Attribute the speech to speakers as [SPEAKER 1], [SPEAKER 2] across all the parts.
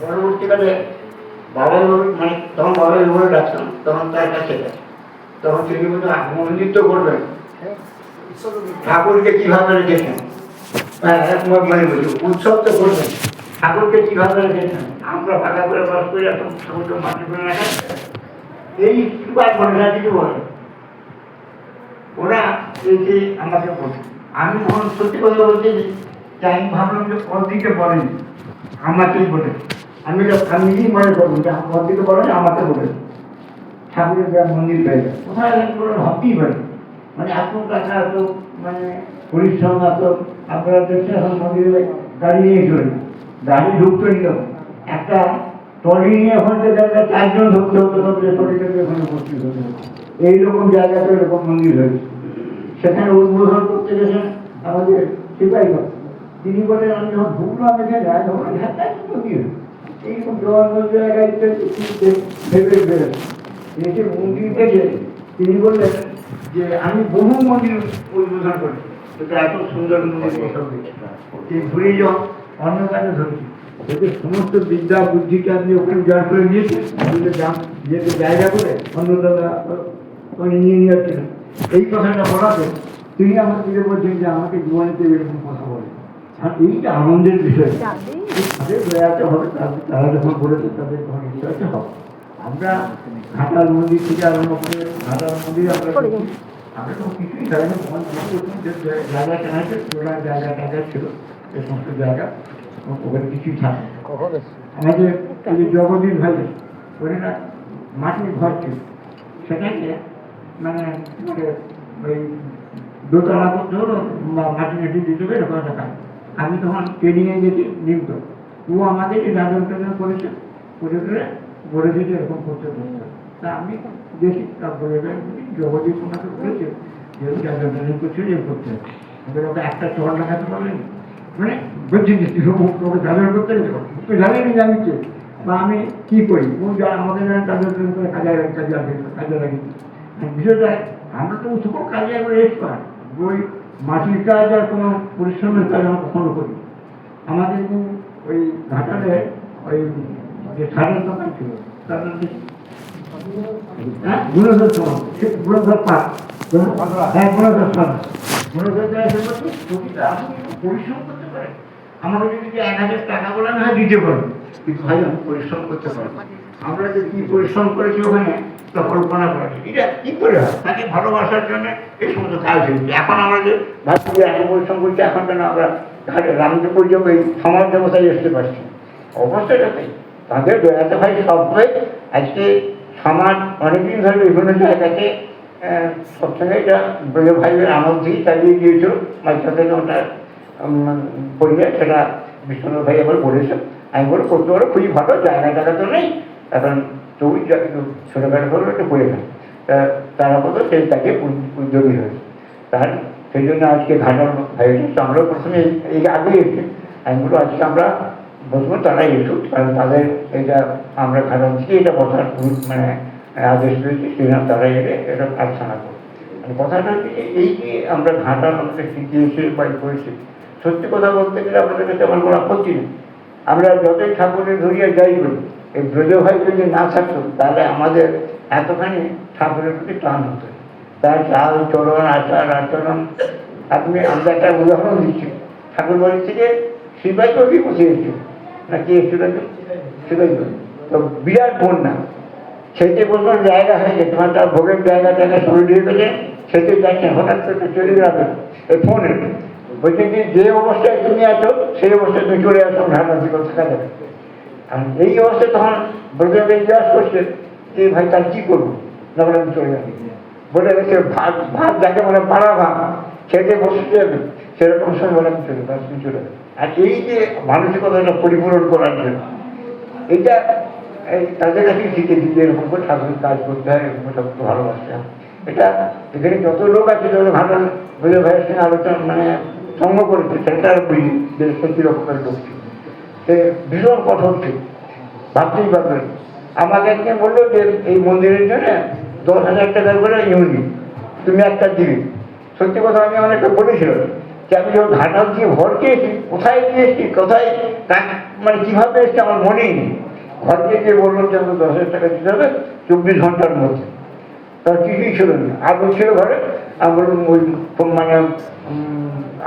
[SPEAKER 1] পরবর্তীকালে বাবার মানে তখন বাবার বলে ডাকতাম, তখন তার কাছে তখন তিনি বলতো মন্দির তো করবেন, ঠাকুরকে কিভাবে রেখেছেন, মানে বলছি উৎসব তো করবেন, ঠাকুরকে কিভাবে রেখেছেন, আমরা ফাঁকা করে বাস করি, এখন ঠাকুরকে মাটি করে রাখা এই আর বলে না কিছু বলে ওরা এই যে আমাকে বলে। আমি তখন সত্যি কথা বলছি যে আমি ভাবলাম যে অর্দিকে বলেনি, আমাকেই বলে। আমি নিজেই মনে করবো যে অর্দিকে বলেন আমাকে বলে ঠাকুরের যা মন্দির পেয়ে যায় কোথায় বলে ভাবতেই পারি, মানে এত টাকা এত মানে পরিশ্রম এত। আপনারা দেখছেন এখন মন্দিরে গাড়ি নিয়ে চলে, গাড়ি ঢুকতে নিল একটা ট্রলি নিয়ে ওখান থেকে জায়গায় 4 জন ঢুকতে হতো, তবে ট্রলিটাকে ওখানে উপস্থিত হতে হতো। এইরকম জায়গাতে এরকম মন্দির হয়েছে। সেখানে উদ্বোধন করতে গেছেন আমাদের সিপাহীগঞ্জ, তিনি বলেন আমি যখন ঢুকলাম এখানে মন্দির এইরকম জওয়ানগঞ্জ জায়গায় ভেবে বেরোচ্ছে এসে মন্দির থেকে তিনি বললেন যে আমি বহু মন্দির উদ্বোধন করি, এটা এত সুন্দর মন্দির ঘুরে যাও অন্য কাজে ধরেছি, এদের সমস্ত বিদ্যা বুদ্ধিকে আপনি ওখানে জয় করে নিয়েছেন, যেহেতু জায়গা করে অন্য দাদা নিয়ে নিয়ে যাচ্ছিলেন। এই কথাটা বলাতে তিনি আমার দিকে বলছেন যে আমাকে জীবনেতে এরকম কথা বলে, আর এইটা আনন্দের বিষয়। তাদের দয়াতে হবে, তারা যখন বলেছে তাদের তখন ইচ্ছাতে হবে। আমরা ঘাটাল মন্দির থেকে আরম্ভ করে ঘাটাল মন্দিরে আমরা তো কিছুই জানি না, জায়গা টানাতে জায়গা টায়গা ছিল, এই সমস্ত জায়গা ওখানে কিছুই থাকে। আমাদের জগদীশ ভাই ওখানে না মাটির ঘর ছিল, সেটাকে মানে ওই দোতলা করতে হলো মাটি মাটি দিতে হবে এরকম টাকা। আমি তখন ট্রেনিংয়ে গেছি নিমত, ও আমাদের এই রাজন ট্রেনিং করেছে, করে করে বলেছে যে এরকম করতে করতে। তা আমি দেখি তারপরে জগদীশ ওনাকে বলেছে যেহেতু রাজন ট্রেনিং করছে এর করতে হবে, ওদের ওকে একটা চর লাগাতে পারলেন, মানে বলছি ওকে জানার করতে গেছে তুই জানেনি যে আমি কে বা আমি কী করি, ও আমাদের রাজন ট্রেনিং করে কাজে লাগিয়েছি। বিষয়টা আমরা তো সকল কাজে একবার এক্সপার্ট, ওই মাটির কাজ আর কোনো পরিশ্রমের কাজ আমরা কখনো করি। আমাদের ওই ঘাটালে ওই যে সারের দোকান ছিল তাদের গুণধর সমাজ, গুণধর পাক, হ্যাঁ গুণধর সমাজ, গুণধর পরিশ্রম করতে পারে। আমাকে যদি 1000 টাকা বলে না দিতে পারবো, কিন্তু ভাই আমি পরিশ্রম করতে পারবো। আমরা যে কি পরিশ্রম করেছি ওখানে তা কল্পনা করেছি, এটা কি করে হয়, তাকে ভালোবাসার জন্য এই সমস্ত কাজ হয়েছে। এখন আমরা যে ভাবছি যে এত পরিশ্রম করছি, এখন কেন আমরা রামদেব পর্যন্ত এই সমাজ ব্যবস্থায় আসতে পারছি, অবস্থাটা তাই তাদের দয়াতে ভাই সবাই আজকে সমাজ অনেকদিন ধরে বিভিন্ন জায়গাতে সবসময় এটা ব্রজ ভাইয়ের আমল দিয়ে চালিয়ে গিয়েছিল। মাঝখানে ওটা পরিবার সেটা বিষ্ণু ভাই আবার বলেছে, আমি বলে করতে পারো খুবই ভালো, জায়গা টাকা তো নেই, এখন তবু ছোটোখাটো করে একটু করে না, তারা বলতো সেই তাকে উদ্যোগী হয়েছে। তার সেই জন্য আজকে ঘাটাল ভাইয়ের আমরাও প্রথমে এই আগে এসেছি, আমি বলবো আজকে আমরা বসবো, তারাই এসুক, কারণ তাদের এটা আমরা ঘাটাল থেকে এটা বসার মানে আদেশ পেয়েছি, সেজন্য তারাই এলে এটা আলোচনা করবো। মানে কথাটা হচ্ছে এই যে আমরা ঘাটাল আমাদের শিখিয়েছি বা করেছি, সত্যি কথা বলতে গেলে আমাদের কাছে আমার কোনো আপত্তি নেই। আমরা যতই ঠাকুরের ধরিয়া যাই করি, এই ব্রজ ভাই যদি না থাকতো তাহলে আমাদের এতখানি ঠাকুরের প্রতি টান হতো। তার চাল চলন আচার আচরণ, আপনি আমরা একটা উদাহরণ দিচ্ছি, ঠাকুর বাড়ি থেকে সিপাহীকেও কি বসিয়েছে না কি এসেছিল, সিপাহী তো বিরাট বন্যা, সেটি বলবার জায়গা হয়ে গেছে, মানে তার ভোগের জায়গা শুরু দিয়ে গেছে, সেটি যাচ্ছে হঠাৎ করে চলে যাবে এই ফোনে বলছে যে অবস্থায় তুমি আছো সেই অবস্থায় তুমি চলে আসো, ঢাকা থেকে থাকা যাবে। আর এই অবস্থায় তখন ব্রজকে জিজ্ঞাসা করছে যে ভাই তার কী করবো, না বলে আমি চলে যাবি, বলে গেছে ভাত ভাত যাকে বলে পাড়া ভাত খেতে বসতে যাবে, সেরকম সময় বলে আমি চলে তুমি চলে যাবে। আর এই যে মানসিকতাটা পরিপূরণ করার জন্য এটা তাদের কাছে শিখেছি যে এরকম করে ঠাকুরের কাজ করতে হয়, এরকম ঠাকুরকে ভালোবাসতে হয়। এটা এখানে যত লোক আছে যত ভালো বুঝে ভাইয়ের সঙ্গে আলোচনা মানে সঙ্গ করেছে, সেটা বুঝি যে সত্যি রকমের লোক ছিল, সে ভীষণ কঠোর ছিল, ভাবতেই পারবেন। আমাদেরকে বললো যে এই মন্দিরের জন্য 10,000 টাকা করে ইউনিট তুমি একটা দিবি। সত্যি কথা আমি অনেকটা বলেছিলাম যে আমি যখন ঘাটাল দিয়ে ঘর গিয়েছি, কোথায় গিয়েছি, কোথায় মানে কীভাবে এসেছি আমার মনেই নেই। ঘর গিয়ে বললো যে আমাকে 10,000 টাকা দিতে হবে 24 ঘন্টার মধ্যে। তার কিছুই ছিল না, আলু ছিল ঘরে। আমি বললাম ওই মানে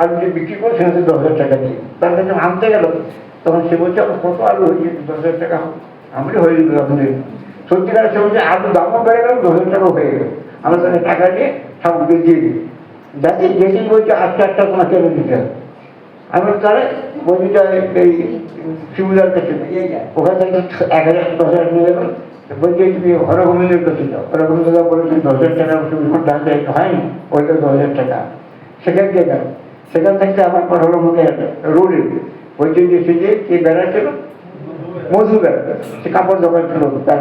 [SPEAKER 1] আলু যে বিক্রি করে সেখানে 10,000 টাকা দিই। তার কাছে আনতে গেল, তখন সে বলছে আমার কত আলু হয়েছে, 10,000 টাকা আমি হয়ে যেত আপনাদের। সত্যিকার সে বলছে আলু দামও বেড়ে গেল, 10,000 টাকাও হয়ে গেল। আমরা তাহলে টাকা দিয়ে ঠাকুরকে দিয়ে দিই। যাতে যেদিন বলছে আটটা তোমাকে এনে দিতে হবে। আমি তাহলে বইটা এই শিবুদার কাছে ওখান থেকে 1,000 10,000 নিয়ে গেলাম। বলছে তুমি হরগোবিন্দের কাছে যাও। হরগোবিন্দ বলেছে 10,000 টাকা 24 ঘন্টা হয়নি, ওইটা 10,000 টাকা। সেখান থেকে গেল, সেখান থেকে আমার পর হলো মুখে রোডে বলছে যে সে যে কে বেড়াচ্ছিল মজুর বেড়াতে, সে কাপড় দোকান ছিল তার,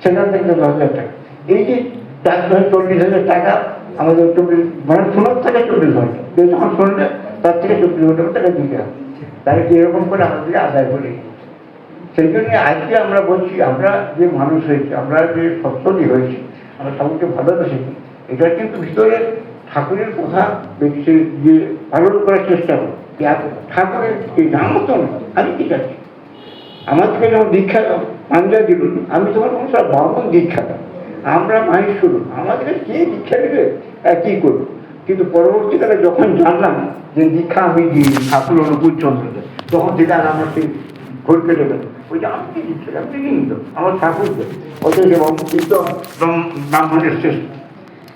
[SPEAKER 1] সেখান থেকে 10,000 টাকা। এই যে 40,000 টাকা আমাদের 24 মানে শোনার থেকে 24 ঘন্টা যখন শুনলে তার থেকে 24 ঘন্টা টাকা দিতে হবে। তাহলে এরকম করে আমাদেরকে আদায় করে। সেই জন্য আজকে আমরা বলছি, আমরা যে মানুষ হয়েছি, আমরা যে সচ্ছলই হয়েছি, আমরা ঠাকুরকে ভালোবেসেছি, এটা কিন্তু ভিতরে ঠাকুরের কথা বেশি যে পালন করার চেষ্টা করি। ঠাকুরের এই নামও তো আমি ঠিক আছে, আমাদেরকে যখন দীক্ষা পাঞ্জা দিল, আমি তোমার কোনো সব ব্রাহ্মণ দীক্ষা দাম, আমরা মায়ের শুরু, আমাদেরকে কে দীক্ষা দেবে কী করবো। কিন্তু পরবর্তীকালে যখন জানলাম যে দীক্ষা আমি দিই ঠাকুর অনুকূল চন্দ্রকে, তখন থেকে আর আমার সেই ঘোর কেটে গেল। ওইটা আমি কি দিচ্ছি, আপনি কিন্তু আমার ঠাকুরকে ওইটা যে ব্রাহ্মণের শেষ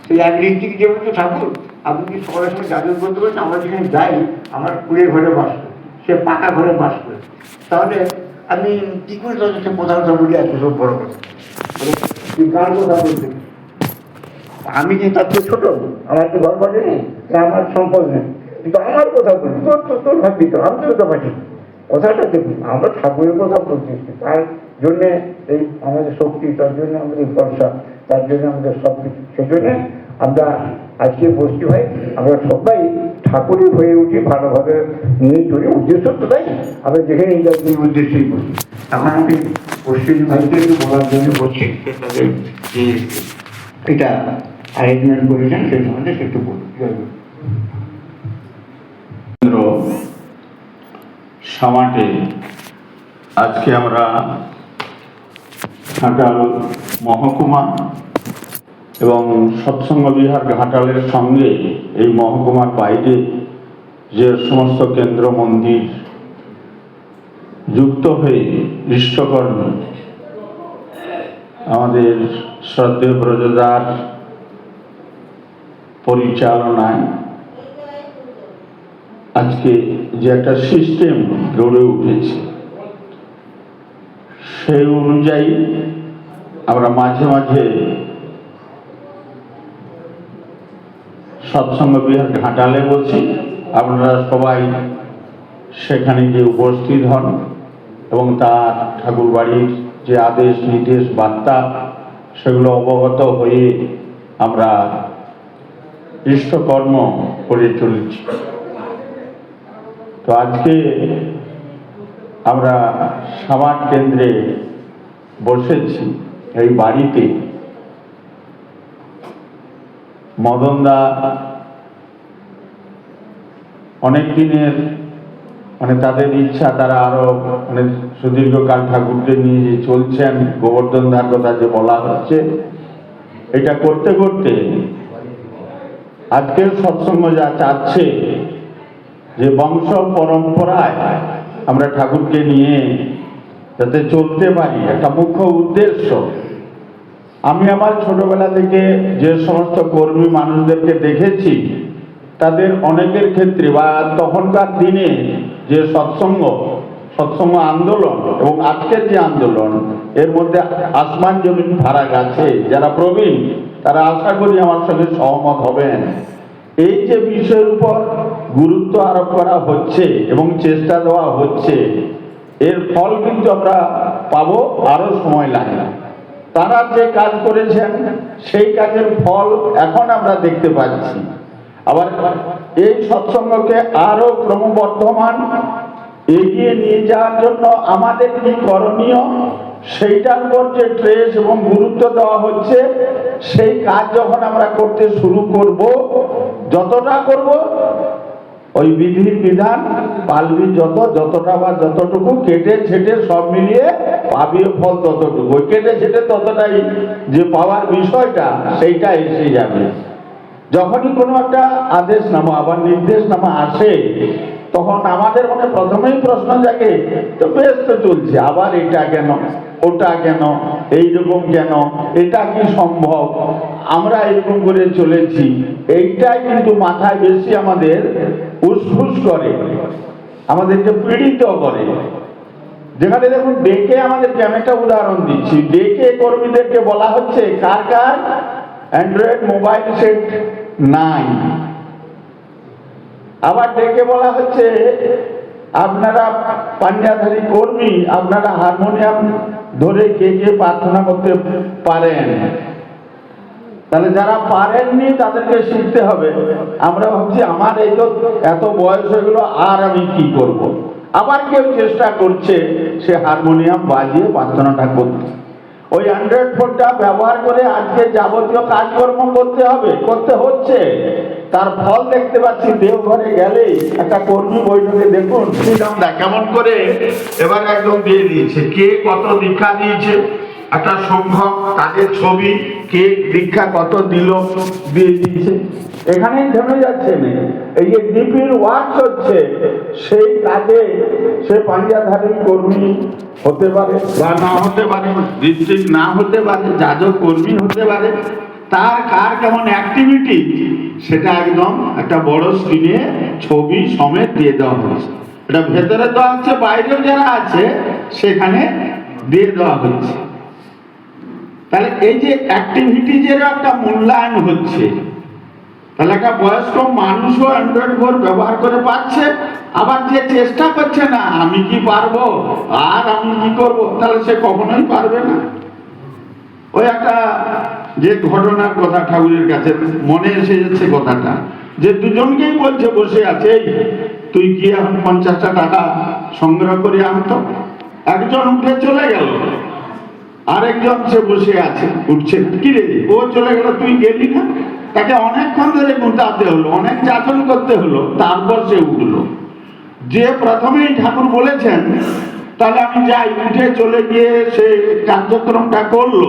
[SPEAKER 1] সেই এক ঋত্বিক যে বলছে ঠাকুর আপনি কি সকালের সময় জাদু বলতে পারছেন, আমরা যেখানে যাই আমার কুড়িয়ে ঘরে বাস করে, সে পাকা ঘরে বাস করে, তাহলে আমি কি করে তাদেরকে প্রধানতা বলি এত সব বড় কথা, কার কথা বলতে আমি কি তার চেয়ে ছোট, আমার তো ঘর বাড়ি নেই, আমার সম্পদ নেই, কিন্তু আমার কথা বলি তোর তো তোর ভাববি তো, আমি তো কথা পাচ্ছি কথাটা দেখুন, আমরা ঠাকুরের কথা বলতেছি, তার জন্যে এই আমাদের শক্তি, তার জন্য আমাদের ভরসা, তার জন্য আমাদের সব কিছু। সেজন্য আমরা আজকে বসতে হয়, আমরা সবাই ঠাকুরই হয়ে উঠি, ভালোভাবে নিয়ে চলি, উদ্দেশ্য তো তাই আমরা যেখানে এই উদ্দেশ্যেই বসি। এখন আমি পশ্চিম ভাইকে একটু বলার জন্য বলছি, তাদের যে এটা অ্যারেঞ্জমেন্ট করেছেন সেই সম্বন্ধে একটু বলি।
[SPEAKER 2] সামাটে আজকে আমরা ঘাটাল মহকুমা এবং সৎসঙ্গ বিহার ঘাটালের সঙ্গে এই মহকুমার বাইরে যে সমস্ত কেন্দ্র মন্দির যুক্ত হয়ে ইষ্টকর্মী আমাদের শ্রদ্ধেয় ব্রজদার পরিচালনায় আজকে যে একটা সিস্টেম গড়ে উঠেছে, সেই অনুযায়ী আমরা মাঝে মাঝে সৎসঙ্গ বিহার ঘাটালে বলছি, আপনারা সবাই সেখানে গিয়ে উপস্থিত হন এবং তার ঠাকুর বাড়ির যে আদেশ নির্দেশ বার্তা সেগুলো অবগত হয়ে আমরা ইষ্টকর্ম করে চলেছি। তো আজকে আমরা সামাট কেন্দ্রে বসেছি, এই বাড়িতে মদনদা অনেক দিনের মানে তাদের ইচ্ছা, তারা আরো মানে সুদীর্ঘকাল ঠাকুরকে নিয়ে যে চলছেন, গোবর্ধন দার কথা যে বলা হচ্ছে, এটা করতে করতে আজকের সৎসঙ্গ যা চাচ্ছে যে বংশ পরম্পরায় আমরা ঠাকুরকে নিয়ে যাতে চলতে পারি, একটা মুখ্য উদ্দেশ্য। আমি আমার ছোটবেলা থেকে যে সমস্ত কর্মী মানুষদেরকে দেখেছি, তাদের অনেকের ক্ষেত্রে বা তখনকার দিনে যে সৎসঙ্গ আন্দোলন এবং আজকের যে আন্দোলন, এর মধ্যে আসমান জমিন ফারাক আছে। যারা প্রবীণ তারা আশা করি আমার সঙ্গে সহমত হবেন। এই যে বিষয়ের উপর গুরুত্ব আরোপ করা হচ্ছে এবং চেষ্টা দেওয়া হচ্ছে, এর ফল কিন্তু আমরা পাবো, আরো সময় লাগে। তারা যে কাজ করেছেন সেই কাজের ফল এখন আমরা দেখতে পাচ্ছি। আবার এই সৎসঙ্গকে আরো ক্রমবর্ধমান এগিয়ে নিয়ে যাওয়ার জন্য আমাদের কি করণীয়, সেইটার উপর যে ট্রেস এবং গুরুত্ব দেওয়া হচ্ছে, সেই কাজ যখন আমরা করতে শুরু করব, যতটা করব ওই বিধির বিধান পালবি যতটা বা যতটুকু কেটে ছেটে সব মিলিয়ে পাবি ফল ততটুকু। ওই কেটে ছেটে ততটাই যে পাওয়ার বিষয়টা সেইটা এসে যাবে। যখনই কোনো একটা আদেশনামা আবার নির্দেশনামা আসে তখন আমাদের মনে প্রথমেই প্রশ্ন জাগে, তো বেশ তো চলছে, আবার এটা কেন, ওটা কেন, এইরকম কেন, এটা কি সম্ভব, আমরা এরকম করে চলেছি। এইটাই কিন্তু মাথায় বেশি আমাদের উসফুস করে, আমাদেরকে পীড়িত করে। যেখানে দেখুন ডেকে আমাদেরকে, আমি একটা উদাহরণ দিচ্ছি, ডেকে কর্মীদেরকে বলা হচ্ছে কার কার অ্যান্ড্রয়েড মোবাইল সেট নাই। আবার ডেকে বলা হচ্ছে আপনারা পাঞ্জাধারী কর্মী, আপনারা হারমোনিয়াম ধরে কে কে প্রার্থনা করতে পারেন। তাহলে যারা পারেননি তাদেরকে শিখতে হবে। আমরা ভাবছি আমার এই তো এত বয়স হয়ে গেল, আর আমি কি করব। আবার কেউ চেষ্টা করছে সে হারমোনিয়াম বাজিয়ে প্রার্থনাটা করতে। ওই অ্যান্ড্রয়েড ফোনটা ব্যবহার করে আজকে যাবতীয় কাজকর্ম করতে হচ্ছে। তার ফল দেখতে পাচ্ছি দেওঘরে গেলে একটা কর্মী বৈঠকে দেখুন কেমন করে এবার একদম দিয়ে দিয়েছে কে কত দীক্ষা দিয়েছে, একটা সংখ্যক কাজের ছবি, কে দীক্ষা কত দিল দিয়ে দিয়েছে। এখানেই থেমে যাচ্ছে না, এই যে ডিপির ওয়ার্ক হচ্ছে সেই কাজে সে পাঞ্জাধারী কর্মী হতে পারে বা না হতে পারে, ডিস্ট্রিক্ট না হতে পারে, যাজক কর্মী হতে পারে। তার কার কেমন অ্যাক্টিভিটি সেটা একদম একটা বড় স্ক্রিনে ছবি সমেত দিয়ে দেওয়া হয়েছে। এটা ভেতরে দেওয়া হচ্ছে, বাইরেও যারা আছে সেখানে দিয়ে দেওয়া হচ্ছে। তাহলে এই যে অ্যাক্টিভিটিজের একটা মূল্যায়ন হচ্ছে। তাহলে একটা বয়স্ক মানুষও অ্যান্ড্রয়েড ফোন ব্যবহার করে পাচ্ছে, আবার যে চেষ্টা করছে না আমি কি পারবো আর আমি কি করব, তাহলে সে কখনোই পারবে না। ওই একটা যে ঘটনার কথা ঠাকুরের কাছে মনে এসে যাচ্ছে কথাটা, যে দুজনকেই বলছে বসে আছে তুই কি এখন 50টা টাকা সংগ্রহ করে আনতো। একজন উঠে চলে গেল, আরেকজন সে বসে আছে, উঠছে কি রে, ও চলে গেল তুই গেলি না। তাকে অনেকক্ষণ ধরে গুটাতে হলো, অনেক যাচন করতে হলো, তারপর সে উঠলো। যে প্রথমেই ঠাকুর বলেছেন তাহলে আমি যাই, উঠে চলে গিয়ে সে কার্যক্রমটা করলো,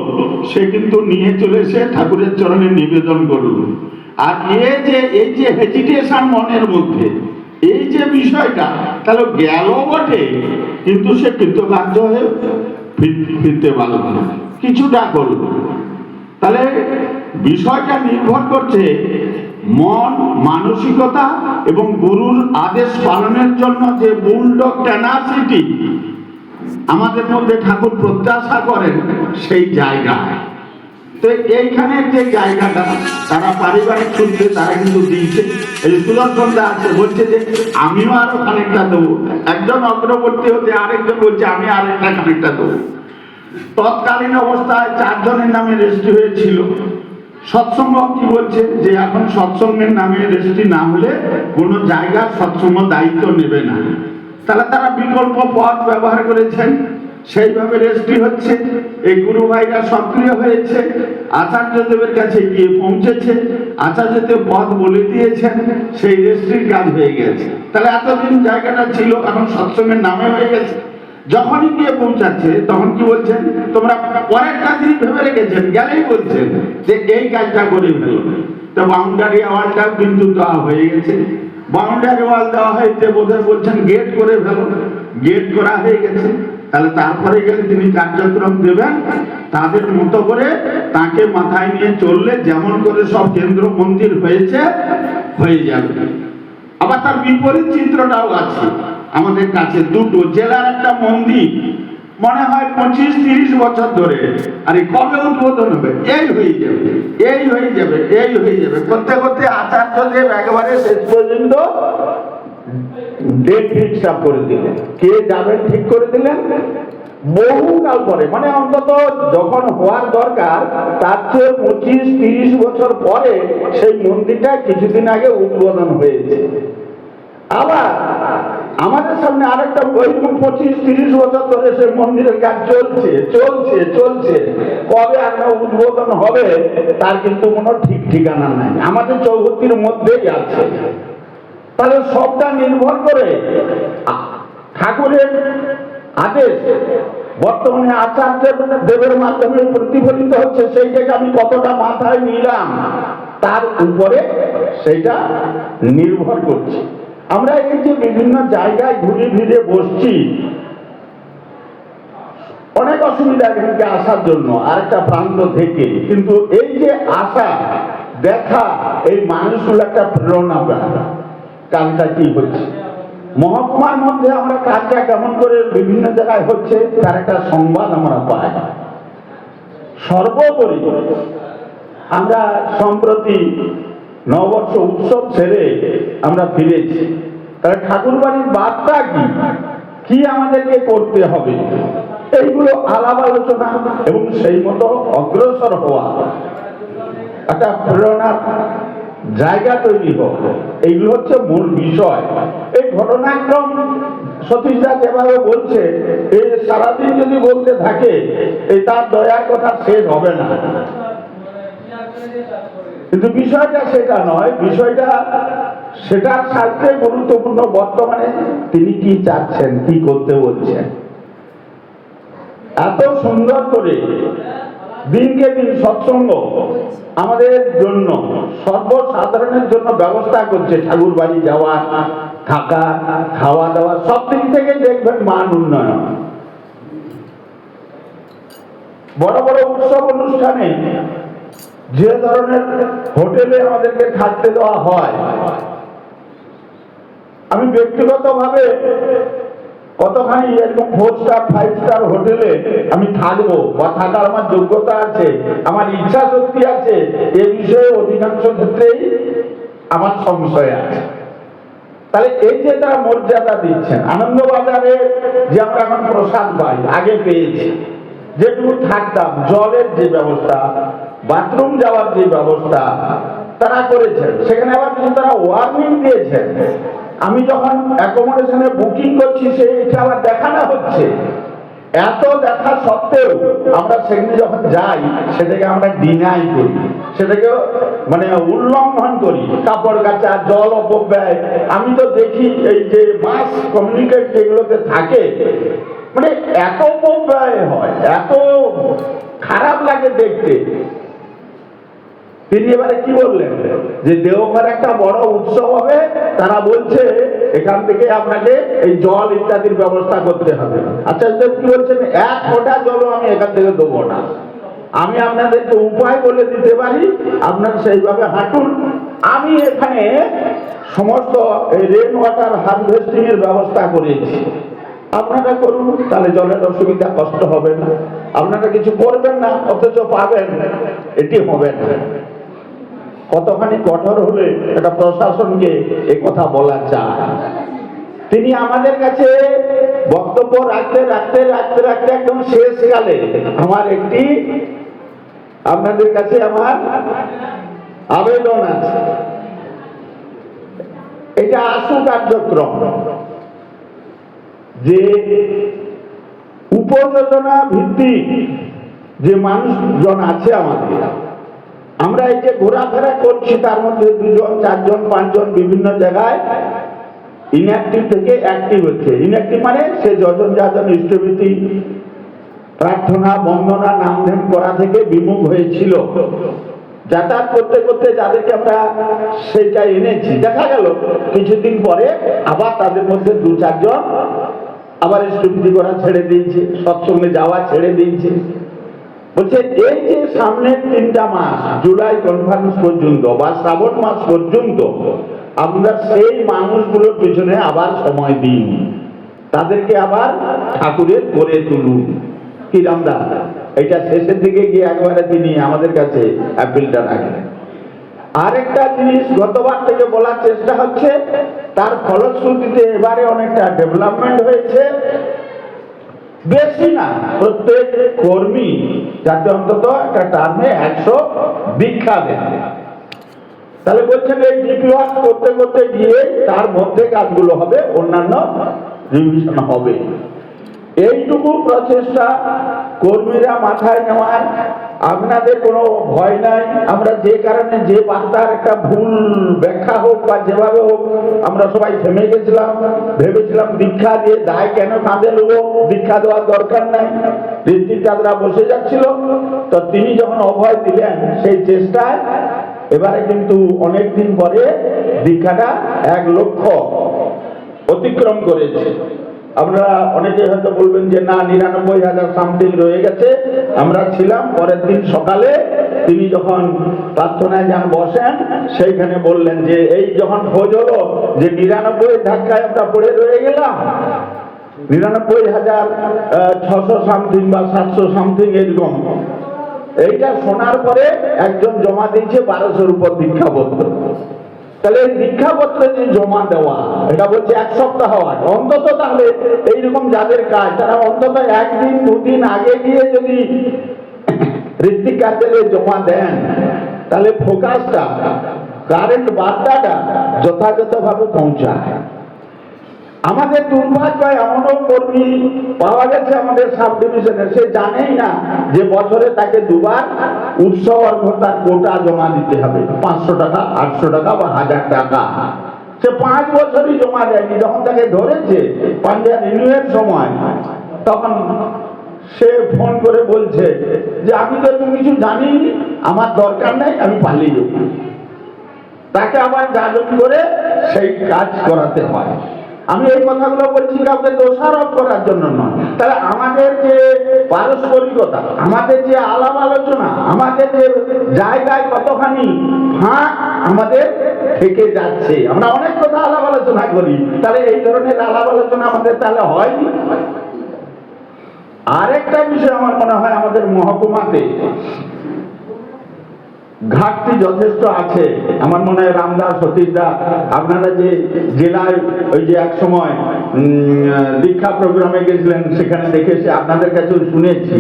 [SPEAKER 2] সে কিন্তু নিয়ে চলে এসে ঠাকুরের চরণে নিবেদন করলো। আর এই যে হেজিটেশন মনের মধ্যে, এই যে বিষয়টা, তাহলে গেল বটে কিন্তু সে কৃতকার্য হয়ে ফিরতে পারল না, কিছুটা করল। তাহলে বিষয়টা নির্ভর করছে মন, মানসিকতা এবং গুরুর আদেশ পালনের জন্য যে বুলডগ টেনাসিটি আমাদের মধ্যে ঠাকুর প্রত্যাশা করেন সেই জায়গা। তো এইখানে যে জায়গাটা তারা পারিবারিক সূত্রে তারা কিন্তু দিয়েছে। এই সুদর্শন দা আছে, বলছে যে আমিও আরো খানিকটা দেবো। একজন অগ্রবর্তী হতে আরেকজন বলছে আমি আরেকটা খানিকটা দেবো। তৎকালীন অবস্থায় 4 জনের নামে রেজিস্ট্রি হয়েছিল। সৎসঙ্গ কি বলছে যে এখন সৎসঙ্গের নামে রেজিস্ট্রি না হলে কোনো জায়গার সৎসঙ্গ দায়িত্ব নেবে না। তাহলে তারা বিকল্প পথ ব্যবহার করেছেন, সেইভাবে রেজিস্ট্রি হচ্ছে। এই গুরু ভাইরা সক্রিয় হয়েছে, আচার্যদেবের কাছে গিয়ে পৌঁছেছে, আচার্যদেব পথ বলে দিয়েছেন, সেই রেজিস্ট্রির কাজ হয়ে গেছে। তাহলে এতদিন জায়গাটা ছিল, এখন সৎসঙ্গের নামে হয়ে গেছে। যখনই গিয়ে পৌঁছাচ্ছে তখন কি বলছেন, তোমরা পরের কাজই ভেবে রেখেছেন, গেলেই বলছেন যে এই কাজটা করে ফেলো। তো বাউন্ডারি ওয়ালটা কিন্তু দেওয়া হয়ে গেছে। বাউন্ডারি ওয়াল দেওয়া হয়েছে, বোধহয় বলছেন গেট করে ফেলো, গেট করা হয়ে গেছে। তাহলে তারপরে গেলে তিনি কার্যক্রম দেবেন তাদের মতো করে, তাকে মাথায় নিয়ে চললে যেমন করে সব কেন্দ্র মন্দির হয়েছে হয়ে যাবে। আবার তার বিপরীত চিত্রটাও আছে আমাদের কাছে। দুটো জেলার একটা মন্দির মনে হয় 25-30 বছর ধরে, আরে কবে উদ্বোধন হবে, এই হয়ে যাবে, এই হয়ে যাবে, এই হয়ে যাবে করতে করতে আচার্যদেব একবারে শেষ পর্যন্ত ডেট ফিক্স করে দিলেন। কে যাবেন ঠিক করে দিলেন বহুকাল পরে, মানে অন্তত যখন হওয়ার দরকার তার চেয়ে 25-30 বছর পরে সেই মন্দিরটা কিছুদিন আগে উদ্বোধন হয়েছে। আবার আমাদের সামনে আরেকটা বই 25-30 বছর ধরে সেই মন্দিরের কাজ চলছে চলছে চলছে, কবে একটা উদ্বোধন হবে তার কিন্তু কোনো ঠিক ঠিকানা নাই, আমাদের চৌহদ্দির মধ্যেই আছে। তাহলে সবটা নির্ভর করে ঠাকুরের আদেশ বর্তমানে আচার্য দেবের মাধ্যমে প্রতিফলিত হচ্ছে, সেইটাকে আমি কতটা মাথায় নিলাম তার উপরে সেইটা নির্ভর করছে। আমরা এই যে বিভিন্ন জায়গায় ঘুরে ফিরে বসছি, অনেক অসুবিধা এখানে আসার জন্য আরেকটা প্রান্ত থেকে, কিন্তু এই যে আসা দেখা এই মানুষগুলো একটা প্রেরণা পায় কাজটা কি হচ্ছে, মহকুমার মধ্যে আমরা কাজটা কেমন করে বিভিন্ন জায়গায় হচ্ছে তার একটা সংবাদ আমরা পাই। সর্বোপরি আমরা সম্প্রতি নববর্ষ উৎসব ছেড়ে আমরা ফিরেছি, তাহলে ঠাকুরবাড়ির বার্তা কি, কি আমাদেরকে করতে হবে, এইগুলো আলাপ আলোচনা এবং সেই মতো অগ্রসর হওয়া, একটা প্রেরণার জায়গা তৈরি হোক, এইগুলো হচ্ছে মূল বিষয়। এই ঘটনাক্রম সতীশদা যেভাবে বলছে, এই সারাদিন যদি বলতে থাকে এই তার দয়ার কথা শেষ হবে না, কিন্তু বিষয়টা সেটা নয়, বিষয়টা সেটার সাথে গুরুত্বপূর্ণ বর্তমানে তিনি কি চাচ্ছেন, কি করতে বলছেন। এত সুন্দর করে দিনকে দিন সৎসঙ্গ আমাদের জন্য সর্বসাধারণের জন্য ব্যবস্থা করছে, ঠাকুর বাড়ি যাওয়া, থাকা, খাওয়া দাওয়া সব দিক থেকে দেখবেন মান উন্নয়ন। বড় বড় উৎসব অনুষ্ঠানে যে ধরনের হোটেলে আমাদেরকে থাকতে দেওয়া হয়, আমি ব্যক্তিগতভাবে কতখানি এরকম 4 স্টার 5 স্টার হোটেলে আমি থাকবো বা থাকার আমার যোগ্যতা আছে, আমার ইচ্ছা শক্তি আছে, এ বিষয়ে অধিকাংশ ক্ষেত্রেই আমার সংশয় আছে। তাহলে এই যে তারা মর্যাদা দিচ্ছেন, আনন্দবাজারে যে আমরা এখন প্রসাদ পাই, আগে পেয়েছি, যেটুকু থাকতাম, জলের যে ব্যবস্থা, বাথরুম যাওয়ার যে ব্যবস্থা তারা করেছেন, সেখানে আবার কিন্তু তারা ওয়ার্নিং দিয়েছেন। আমি যখন অ্যাকোমোডেশনে বুকিং করছি সেইটা আবার দেখানো হচ্ছে, এত দেখা সত্ত্বেও আমরা সেখানে যখন যাই সেটাকে আমরা ডিনাই করি, সেটাকে মানে উল্লঙ্ঘন করি, কাপড় কাচা, জল অপব্যয়। আমি তো দেখি এই যে মাস কমিউনিকেট যেগুলোতে থাকে, মানে এত অপব্যয় হয়, এত খারাপ লাগে দেখতে। তিনি এবারে কি বললেন যে দেওঘর একটা বড় উৎসব হবে, তারা বলছে এখান থেকে আপনাকে এই জল ইত্যাদির ব্যবস্থা করতে হবে। আচ্ছা কি বলছেন, 1 ফোঁটা জলও আমি এখান থেকে দেবো না, আমি আপনাদেরকে উপায় বলে দিতে পারি, আপনারা সেইভাবে হাঁটুন। আমি এখানে সমস্ত রেন ওয়াটার হারভেস্টিং এর ব্যবস্থা করেছি, আপনারা করুন, তাহলে জলের অসুবিধা, কষ্ট হবে না। আপনারা কিছু করবেন না অথচ পাবেন, এটি হবে না। কতখানি কঠোর হলে একটা প্রশাসনকে এ কথা বলা যায়। তিনি আমাদের কাছে বক্তব্য রাখতে রাখতে রাখতে রাখতে একদম শেষ কালে আমার একটি আপনাদের কাছে আমার আবেদন আছে, এটা আশু কার্যক্রম যে উপযোজনা ভিত্তিক যে মানুষজন আছে আমাদের, আমরা এই যে ঘোরাফেরা করছি তার মধ্যে 2 জন 4 জন 5 জন বিভিন্ন জায়গায় ইনঅ্যাক্টিভ থেকে অ্যাক্টিভ হচ্ছে। ইনঅ্যাক্টিভ মানে সে যজন যাজন ইষ্টভীতি প্রার্থনা বন্দনা নাম ধ্যান করা থেকে বিমুখ হয়েছিল, যাতায়াত করতে করতে যাদেরকে আমরা সেটা এনেছি, দেখা গেল কিছুদিন পরে আবার তাদের মধ্যে 2-4 জন আবার ইষ্টভীতি করা ছেড়ে দিয়েছে, সৎসঙ্গে যাওয়া ছেড়ে দিয়েছে। বলছে এই যে সামনের 3টা মাস, জুলাই কনফারেন্স পর্যন্ত বা শ্রাবণ মাস পর্যন্ত আমরা সেই মানুষগুলোর পিছনে আবার সময় দিন, তাদেরকে আবার ঠাকুরের করে তুলুন। কি রামদা, এটা শেষের দিকে গিয়ে একবারে তিনি আমাদের কাছে অ্যাপিলটা রাখেন। আরেকটা জিনিস গতবার থেকে বলার চেষ্টা হচ্ছে, তার ফলশ্রুতিতে এবারে অনেকটা ডেভেলপমেন্ট হয়েছে। বেশি না, প্রত্যেক কর্মী যাতে অন্তত একটা টার্মে 100 দীক্ষা দেন। তাহলে বলছেন এই ডিপি ওয়ার্ক করতে করতে গিয়ে তার মধ্যে কাজগুলো হবে, অন্যান্য রিভিশন হবে। এইটুকু প্রচেষ্টা কর্মীরা মাথায় নেওয়ার, আপনাদের কোনো ভয় নাই। আমরা যে কারণে যে বার্তার একটা ভুল ব্যাখ্যা হোক বা যেভাবে হোক আমরা সবাই থেমে গেছিলাম, ভেবেছিলাম দীক্ষা দিয়ে দায় কেন কাঁধে নেবো, দীক্ষা দেওয়ার দরকার নাই, ঋত্বিক দাদরা বসে যাচ্ছিল। তো তিনি যখন অভয় দিলেন সেই চেষ্টায় এবারে কিন্তু অনেকদিন পরে দীক্ষাটা 1 লক্ষ অতিক্রম করেছে। আপনারা অনেকে হয়তো বলবেন যে না 99,000 সামথিং রয়ে গেছে। আমরা ছিলাম, পরের দিন সকালে তিনি যখন প্রার্থনায় যান বসেন, সেইখানে বললেন যে এই যখন খোঁজ হলো যে 99 ধাক্কায় আমরা পড়ে রয়ে গেলাম, 99,600 সামথিং বা 700 সামথিং এরকম, এইটা শোনার পরে একজন জমা দিয়েছে 1200-র উপর দীক্ষাপত্র। তাহলে এই দীক্ষাপত্র যে জমা দেওয়া, এটা বলছে 1 সপ্তাহ হয় অন্তত। তাহলে এইরকম যাদের কাজ তারা অন্তত 1 দিন 2 দিন আগে গিয়ে যদি ঋত্বিক কার্যালয়ে জমা দেন, তাহলে ফোকাসটা, কারেন্ট বার্তাটা যথাযথভাবে পৌঁছায়। আমাদের দুর্ভাগ্য এমনও কর্মী পাওয়া গেছে আমাদের সাব ডিভিশনে, সে জানেই না যে বছরে তাকে 2 বার উৎসব তার কোটা জমা দিতে হবে, 500 টাকা, 800 টাকা বা 1000 টাকা। সে 5 বছরই জমা দেয়নি। যখন তাকে ধরেছে পাঞ্জাব রিনিউয়ের সময়, তখন সে ফোন করে বলছে যে আমি তো তুমি কিছু জানি, আমার দরকার নাই, আমি পালিয়ে যাব। তাকে আবার গাজন করে সেই কাজ করাতে হয়। আমি এই কথাগুলো বলছি কাউকে দোষারোপ করার জন্য নয়। তাহলে আমাদের যে পারস্পরিকতা, আমাদের যে আলাপ আলোচনা, আমাদের যে জায়গায় কতখানি ফাঁক আমাদের থেকে যাচ্ছে। আমরা অনেক কথা আলাপ আলোচনা করি, তাহলে এই ধরনের আলাপ আলোচনা আমাদের তাহলে হয়নি। আরেকটা বিষয় আমার মনে হয় আমাদের মহকুমাতে ঘাটতি যথেষ্ট আছে। আমার মনে হয় রামদাস, সতীশদা, আপনারা যে জেলায় ওই যে এক সময় দীক্ষা প্রোগ্রামে গেছিলেন, সেখানে দেখেছি, আপনাদের কাছেও শুনেছি,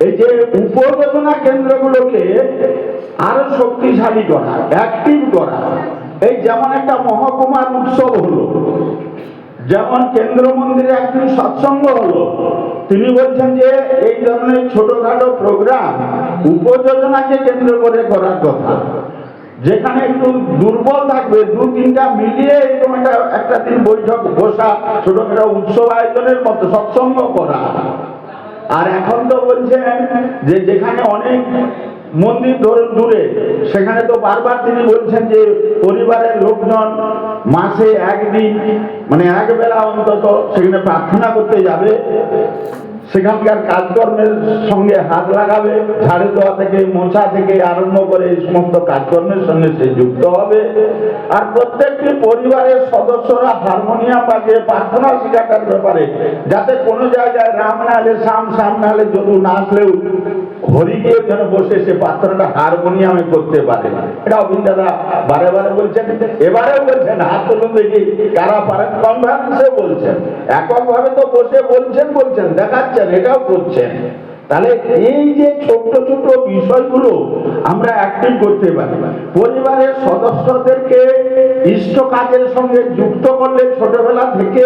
[SPEAKER 2] এই যে উপযোজনা কেন্দ্রগুলোকে আরো শক্তিশালী করা, অ্যাক্টিভ করা। এই যেমন একটা মহকুমার উৎসব হলো, যেমন কেন্দ্র মন্দিরে একদিন সৎসঙ্গ হলো, তিনি বলছেন যে এই ধরনের ছোটখাটো প্রোগ্রাম উপযোজনাকে কেন্দ্র করে করার কথা। যেখানে একটু দুর্বল থাকবে 2-3টা মিলিয়ে এরকম একটা দিন বৈঠক বসা, ছোটখাটো উৎসব আয়োজনের মতো সৎসঙ্গ করা। আর এখন তো বলছেন যে যেখানে অনেক মন্দির দূরে, সেখানে তো বারবার তিনি বলছেন যে পরিবারের লোকজন মাসে 1 দিন, মানে 1 বেলা অন্তত সেখানে প্রার্থনা করতে যাবে, সেখানকার কাজকর্মের সঙ্গে হাত লাগাবে, ঝাড়ু দেওয়া থেকে মোছা থেকে আরম্ভ করে এই সমস্ত কাজকর্মের সঙ্গে সে যুক্ত হবে। আর প্রত্যেকটি পরিবারের সদস্যরা হারমোনিয়াম বাজিয়ে প্রার্থনা শেখাটার ব্যাপারে, যাতে কোনো জায়গায় রাম না হলে শাম, শাম না হলে যদু না আসলেও হরি গিয়ে যেন বসে সে প্রার্থনাটা হারমোনিয়ামে করতে পারে। এটা অবিন দাদা বারে বারে বলছেন, এবারেও বলছেন, হাত তুলুন দেখি কারা পারেন। কনফারেন্সে বলছেন, এককভাবে তো বসে বলছেন, দেখাচ্ছেন, এটাও করছেন। তাহলে এই যে ছোট্ট ছোট্ট বিষয়গুলো আমরা অ্যাক্টিভ করতে পারি, পরিবারের সদস্যদেরকে ইষ্ট কাজের সঙ্গে যুক্ত করলে ছোটবেলা থেকে,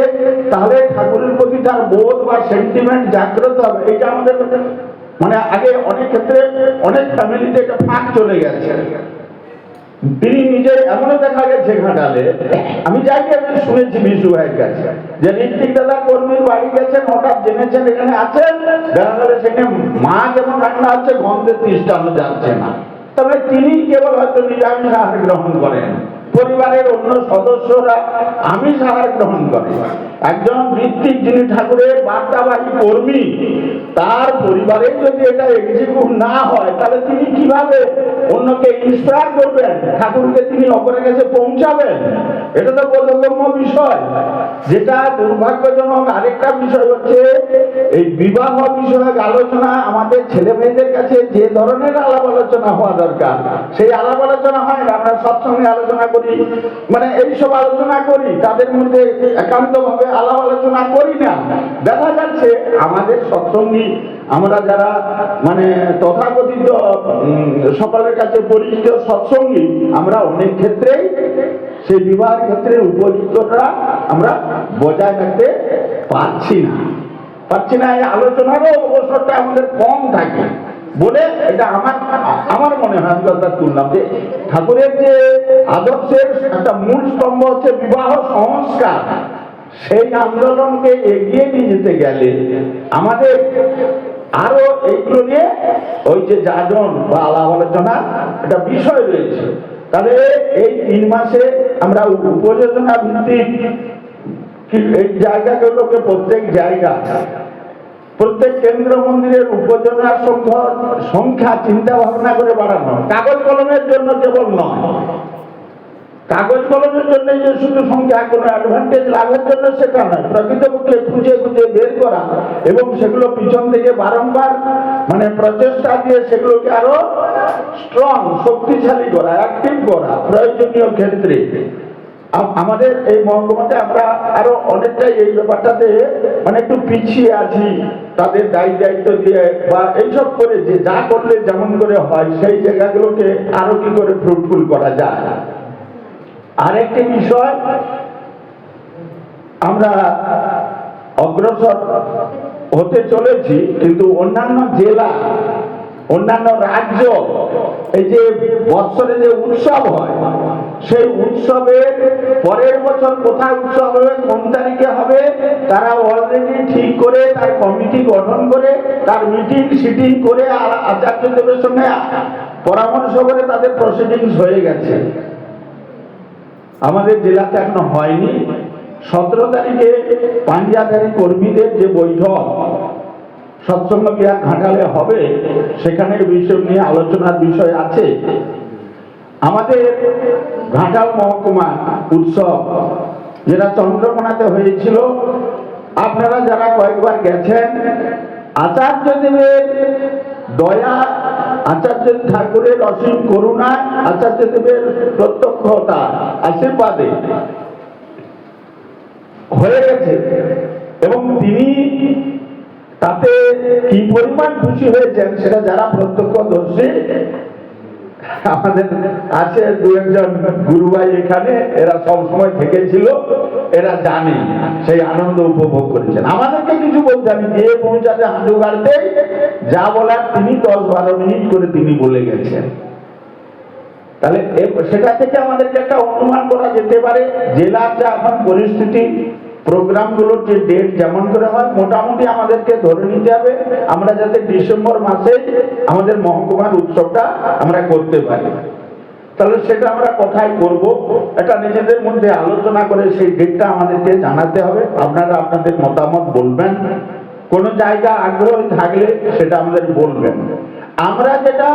[SPEAKER 2] তাহলে ঠাকুরের প্রতি তার বোধ বা সেন্টিমেন্ট জাগ্রত হবে। এটা আমাদের মানে আগে অনেক ক্ষেত্রে অনেক ফ্যামিলিতে একটা ফাঁক চলে গেছে। তিনি নিজে এমনও দেখা গেছে ঘাটালে, আমি যাই আমি শুনেছি বিশু ভাইয়ের কাছে, যে ঋত্বিক দাদা কর্মীর বাড়ি গেছেন, হঠাৎ জেনেছেন এখানে আছেন, দেখা গেলে সেখানে মা যেমন রান্না হচ্ছে গন্ধে তৃষ্ণানো যাচ্ছে না। তবে তিনি কেবল হয়তো নিরামিষ আহার গ্রহণ করেন, পরিবারের অন্য সদস্যরা আমিষ আহার গ্রহণ করে। একজন ঋত্বিক যিনি ঠাকুরের বার্তাবাহী কর্মী, তার পরিবারে যদি এটা এক্সিকিউট না হয়, তাহলে তিনি কিভাবে অন্যকে ইন্সপায়ার করবেন, ঠাকুরকে তিনি অপরের কাছে পৌঁছাবেন? এটা তো বোধগম্য বিষয়। যেটা দুর্ভাগ্যজনক আরেকটা বিষয় হচ্ছে, এই বিবাহ বিষয়ক আলোচনা আমাদের ছেলে মেয়েদের কাছে যে ধরনের আলাপ আলোচনা হওয়া দরকার, সেই আলাপ আলোচনা হয় না। আমরা সৎসঙ্গে আলোচনা করি, মানে এইসব আলোচনা করি, তাদের মধ্যে একান্তভাবে আলাপ আলোচনা করি না। দেখা যাচ্ছে আমাদের সৎসঙ্গী, আমরা যারা মানে তথাকথিত সকলের কাছে পরিচিত সৎসঙ্গী, আমরা অনেক ক্ষেত্রেই সেই বিবাহের ক্ষেত্রে উপযুক্ততা আমরা বজায় রাখতে পারছি না। পাচ্ছি না, এই আলোচনারও অবসরটা আমাদের কম থাকে বলে এটা আমার মনে হয়, আমি কথা তুললাম যে ঠাকুরের যে আদর্শের একটা মূল স্তম্ভ হচ্ছে বিবাহ সংস্কার, সেই আন্দোলনকে এগিয়ে নিয়ে যেতে গেলে আমাদের আরো এইগুলো নিয়ে ওই যে যাজন বা আলাপ আলোচনা একটা বিষয় রয়েছে। তাহলে এই 3 মাসে আমরা উপযোজনা ভিত্তিক এই জায়গাগুলোকে প্রত্যেক জায়গা, প্রত্যেক কেন্দ্র মন্দিরের উপযোজনার সংখ্যা চিন্তা ভাবনা করে বাড়ানো, কাগজ কলমের জন্য কেবল নয়, কাগজ কলমের জন্য যে শুধু সংখ্যা কোনো অ্যাডভান্টেজ লাভের জন্য সেটা নয়, প্রকৃতপক্ষে খুঁজে খুঁজে বের করা এবং সেগুলো পিছন থেকে বারংবার মানে প্রচেষ্টা দিয়ে সেগুলোকে আরো স্ট্রং, শক্তিশালী করা, অ্যাক্টিভ করা প্রয়োজনীয় ক্ষেত্রে। আমাদের এই মহকুমাতে আমরা আরো অনেকটাই এই ব্যাপারটাতে মানে একটু পিছিয়ে আছি, তাদের দায়িত্ব দিয়ে বা এইসব করে যে যা করলে যেমন করে হয় সেই জায়গাগুলোকে আরো কি করে ফ্রুটফুল করা যায়। আরেকটি বিষয়, আমরা অগ্রসর হতে চলেছি, কিন্তু অন্যান্য জেলা, অন্যান্য রাজ্য এই যে বৎসরে যে উৎসব হয় সেই উৎসবের পরের বছর কোথায় উৎসব হবে, কোন তারিখে হবে, তারা অলরেডি ঠিক করে তার কমিটি গঠন করে তার মিটিং সিটিং করে আচার্যদেবের সঙ্গে পরামর্শ করে তাদের প্রসিডিংস হয়ে গেছে। আমাদের জেলাতে এখনো হয়নি। 17 তারিখে পাঞ্জাধারী কর্মীদের যে বৈঠক সৎসঙ্গ বিহার ঘাটালে হবে, সেখানে বিষয় নিয়ে আলোচনার বিষয় আছে। আমাদের ঘাটাল মহকুমা উৎসব যেটা চন্দ্রকোনাতে হয়েছিল, আপনারা যারা কয়েকবার গেছেন, আচার্যদেবের দয়া, আচার্য ঠাকুরের অসীম করুণা, আচার্যদেবের প্রত্যক্ষতা আশীর্বাদে হয়ে গেছে এবং তিনি তাতে কি পরিমাণ খুশি হয়েছেন সেটা যারা প্রত্যক্ষদর্শী, আমাদের আছে 2-1 গুরুভাই এখানে, এরা সবসময় থেকেছিল, এরা জানে, সেই আনন্দ উপভোগ করেছেন। আমাদেরকে কিছু বলতে, আমি গিয়ে পৌঁছাতে হাঁটু গাড়তে যা বলার তিনি 10-12 মিনিট করে তিনি বলে গেছেন। তাহলে সেটা থেকে আমাদেরকে একটা অনুমান করা যেতে পারে জেলার যা এখন পরিস্থিতি, প্রোগ্রামগুলোর যে ডেট যেমন করে হয় মোটামুটি আমাদেরকে ধরে নিতে হবে আমরা যাতে ডিসেম্বর মাসে আমাদের মহকুমার উৎসবটা আমরা করতে পারি। তাহলে সেটা আমরা কোথায় করব, এটা নিজেদের মধ্যে আলোচনা করে সেই ডেটটা আমাদেরকে জানাতে হবে। আপনারা আপনাদের মতামত বলবেন, কোনো জায়গা আগ্রহ থাকলে সেটা আমাদের বলবেন। আমরা যেটা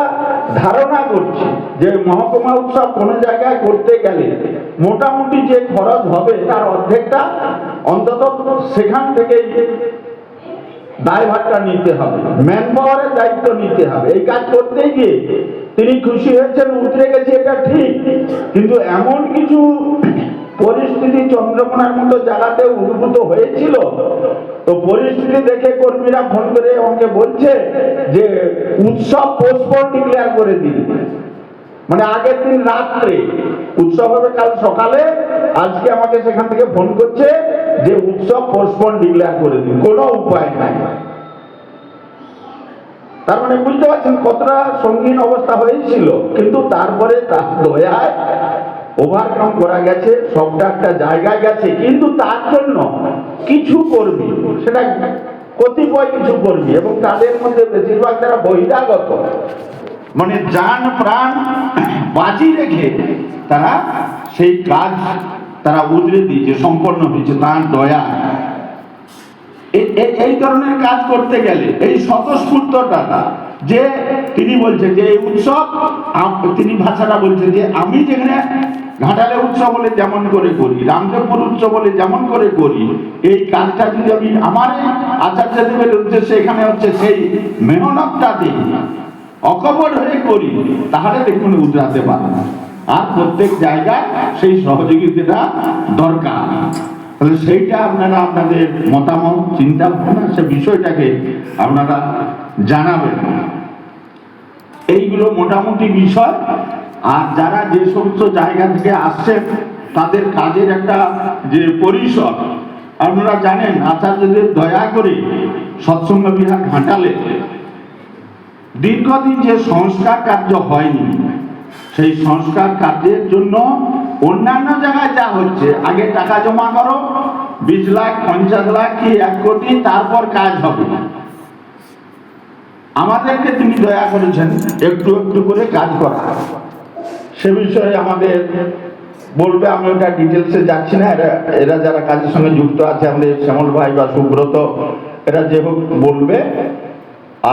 [SPEAKER 2] ধারণা করছি যে মহকুমা উৎসব কোনো জায়গায় করতে গেলে মোটামুটি যে খরচ হবে তার অর্ধেকটা অন্তত সেখান থেকে দায়ভারটা নিতে হবে, ম্যান পাওয়ারের দায়িত্ব নিতে হবে। এই কাজ করতে গিয়ে তিনি খুশি হয়েছেন, উতরে গেছে, এটা ঠিক, কিন্তু এমন কিছু পরিস্থিতি চন্দ্রকোনার মতো জায়গাতে উদ্ভূত হয়েছিল, তো পরিস্থিতি দেখে কর্মীরা ফোন করে আমাকে বলছে যে উৎসব পোস্টপোন ডিক্লেয়ার করে দিন। মানে আগের দিন রাত্রে উৎসব হবে, কাল সকালে, আজকে আমাকে সেখান থেকে ফোন করছে যে উৎসব পোস্টপোন ডিক্লেয়ার করে দিন, কোনো উপায় নাই। তার মানে বুঝতে পারছেন কতটা সঙ্গীন অবস্থা হয়েছিল, কিন্তু তারপরে তার দয়ায় ওভারকাম করা গেছে, সবটা একটা জায়গায় গেছে। কিন্তু তার জন্য কিছু কর্মী, সেটা কতিপয় কিছু কর্মী এবং তাদের মধ্যে বেশিরভাগ যারা বহিরাগত, মানে জান প্রাণ বাজি রেখে তারা সেই কাজ তারা উদরে দিয়েছে, সম্পন্ন হয়েছে তার দয়া। এই ধরনের কাজ করতে গেলে এই স্বতঃস্ফূর্তটা যে তিনি বলছেন যে এই উৎসব, তিনি ভাষাটা বলছেন যে আমি যেখানে ঘাটালে উৎসব বলে যেমন করে করি, রামদেবপুর উৎসব বলে যেমন করে করি, এই কাজটা যদি আমি আমার আচার্যদেবের উদ্দেশ্যে এখানে হচ্ছে সেই মেহনতটা দিই, অকপট হয়ে করি, তাহলে দেখুন উতরাতে পারে না। আর প্রত্যেক জায়গায় সেই সহযোগিতাটা দরকার। তাহলে সেইটা আপনারা আপনাদের মতামত, চিন্তা ভাবনা, সে বিষয়টাকে আপনারা জানাবেন। এইগুলো মোটামুটি বিষয়। আর যারা যে সমস্ত জায়গা থেকে আসছেন তাদের কাজের একটা যে পরিসর, আপনারা জানেন আচার্যদের দয়া করে সৎসঙ্গ বিহার ঘাটালে দীর্ঘদিন যে সংস্কার কার্য হয়নি, সেই সংস্কার কার্যের জন্য অন্যান্য জায়গায় যা হচ্ছে, আগে টাকা জমা করো 20 লাখ 50 লাখ কি 1 কোটি, তারপর কাজ হবে। আমাদেরকে তিনি দয়া করেছেন একটু একটু করে কাজ করা। সে বিষয়ে আমাদের বলবে, আমি ওটা ডিটেলসে যাচ্ছি না, এরা যারা কাজের সঙ্গে যুক্ত আছে, আমাদের শ্যামল ভাই বা সুব্রত, এরা যে হোক বলবে।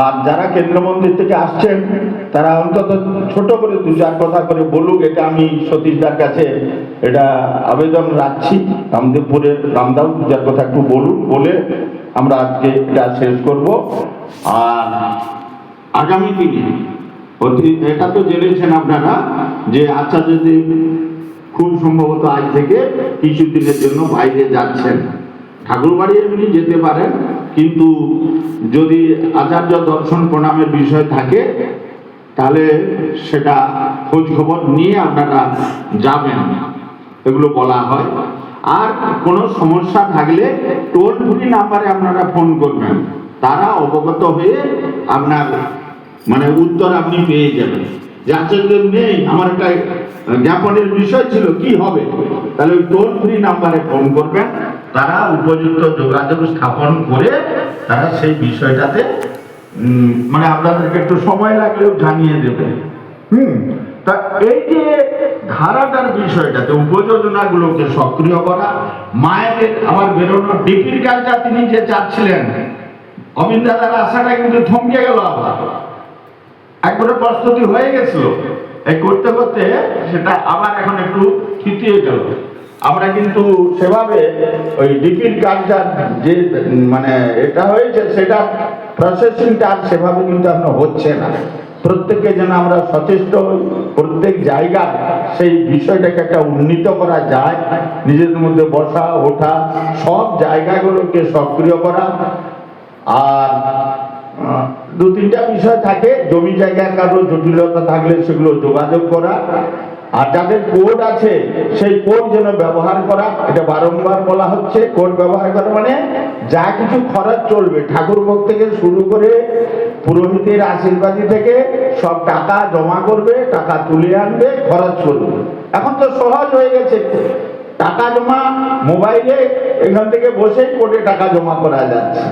[SPEAKER 2] আর যারা কেন্দ্রমন্ত্রী থেকে আসছেন তারা অন্তত ছোট করে 2-4 কথা করে বলুক, এটা আমি সতীশদার কাছে এটা আবেদন রাখছি। রামদেবপুরের রামদাও 2-4 কথা একটু বলুন, বলে আমরা আজকে এটা শেষ করব। আর আগামী দিনে এটা তো জেনেছেন আপনারা যে আচার্যদেব খুব সম্ভবত আজ থেকে কিছুদিনের জন্য বাইরে যাচ্ছেন। ঠাকুরবাড়ি এমনি যেতে পারেন, কিন্তু যদি আচার্য দর্শন প্রণামের বিষয় থাকে তাহলে সেটা খোঁজ খবর নিয়ে আপনারা যাবেন, এগুলো বলা হয়। আর কোনো সমস্যা থাকলে টোল ফ্রি নাম্বারে আপনারা ফোন করবেন, তারা অবগত হয়ে আপনার মানে উত্তর আপনি পেয়ে যাবেন। যে আচার্যদেব নেই, আমার একটা জ্ঞাপনের বিষয় ছিল, কি হবে, তাহলে ওই টোল ফ্রি নাম্বারে ফোন করবেন, তারা উপযুক্ত যোগাযোগ স্থাপন করে তারা সেই বিষয়টাতে মানে আপনাদেরকে একটু সময় লাগলেও জানিয়ে দেবে। তা এই যে ধারাটার বিষয়টাতে উপযোজনাগুলোকে সক্রিয় করা, মায়ের আবার বেরোনোর ডিপির কাজটা তিনি যে চাচ্ছিলেন, অবিন্দাদার আশাটা কিন্তু থমকে গেল, আবার একবারে প্রস্তুতি হয়ে গেছিল, এই করতে করতে সেটা আবার এখন একটু থিতিয়ে গেল। আমরা কিন্তু সেভাবে ওই ডিপির কাজটা যে মানে এটা হয়েছে, সেটা প্রসেসিংটা আর সেভাবে কিন্তু এখন হচ্ছে না। প্রত্যেককে যেন আমরা সচেষ্ট হই, প্রত্যেক জায়গায় সেই বিষয়টাকে একটা উন্নীত করা যায়, নিজেদের মধ্যে বসা ওঠা সব জায়গাগুলোকে সক্রিয় করা। আর 2-3টা বিষয় থাকে, জমি জায়গার কারো জটিলতা থাকলে সেগুলো যোগাযোগ করা, আর যাদের কোড আছে সেই কোড যেন ব্যবহার করা। এটা বারংবার বলা হচ্ছে, কোড ব্যবহার করা মানে যা কিছু খরচ চলবে, ঠাকুর ভোগ থেকে শুরু করে পুরোহিতের আশীর্বাদী থেকে সব টাকা জমা করবে, টাকা তুলে আনবে, খরচ করবে। এখন তো সহজ হয়ে গেছে, টাকা জমা মোবাইলে এখান থেকে বসেই কোডে টাকা জমা করা যাচ্ছে।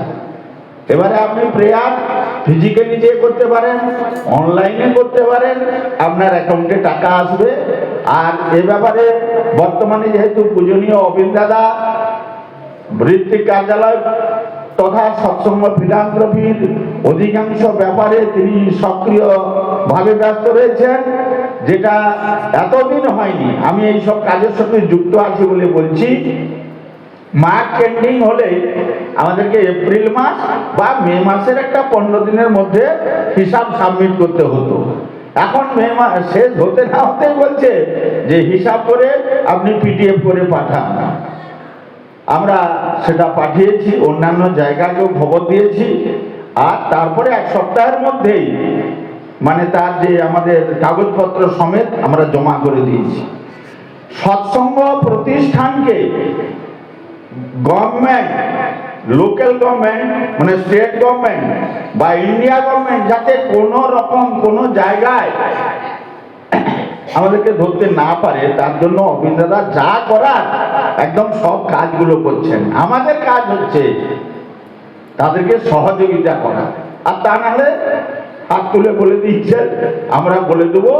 [SPEAKER 2] এবারে আপনি প্রেয়ার ফিজিক্যালি যে করতে পারেন, অনলাইনে করতে পারেন, আপনার অ্যাকাউন্টে টাকা আসবে। আর এ ব্যাপারে বর্তমানে যেহেতু পূজনীয় অবিন্দাদা বৃত্তিক কার্যালয় তথা সৎসঙ্গ ফিলান্থ্রপির অধিকাংশ ব্যাপারে তিনি সক্রিয়ভাবে ব্যস্ত রয়েছেন, যেটা এতদিন হয়নি। আমি এই সব কাজের সাথে যুক্ত আছি বলে বলছি। মার্চ এন্ডিং হলে আমাদেরকে এপ্রিল মাস বা মে মাসের একটা 15 দিনের মধ্যে হিসাব সাবমিট করতে হতো। এখন মে মাস শেষ হতে না হতেই বলছে যে হিসাব করে আপনি পিডিএফ করে পাঠান। আমরা সেটা পাঠিয়েছি, অন্যান্য জায়গাকেও খবর দিয়েছি। আর তারপরে 1 সপ্তাহের মধ্যেই মানে তার যে আমাদের কাগজপত্র সমেত আমরা জমা করে দিয়েছি। সৎসঙ্গ প্রতিষ্ঠানকে গভর্নমেন্ট, লোকাল গভর্নমেন্ট মানে স্টেট গভর্নমেন্ট বা ইন্ডিয়া গভর্নমেন্ট যাতে কোনো রকম কোনো জায়গায় আমাদেরকে ধরতে না পারে, তার জন্য অবিন্দাদা যা করার একদম সব কাজগুলো করছেন। আমাদের কাজ হচ্ছে তাদেরকে সহযোগিতা করা। আর তা নাহলে হাত তুলে বলে দিচ্ছেন, আমরা বলে দেবো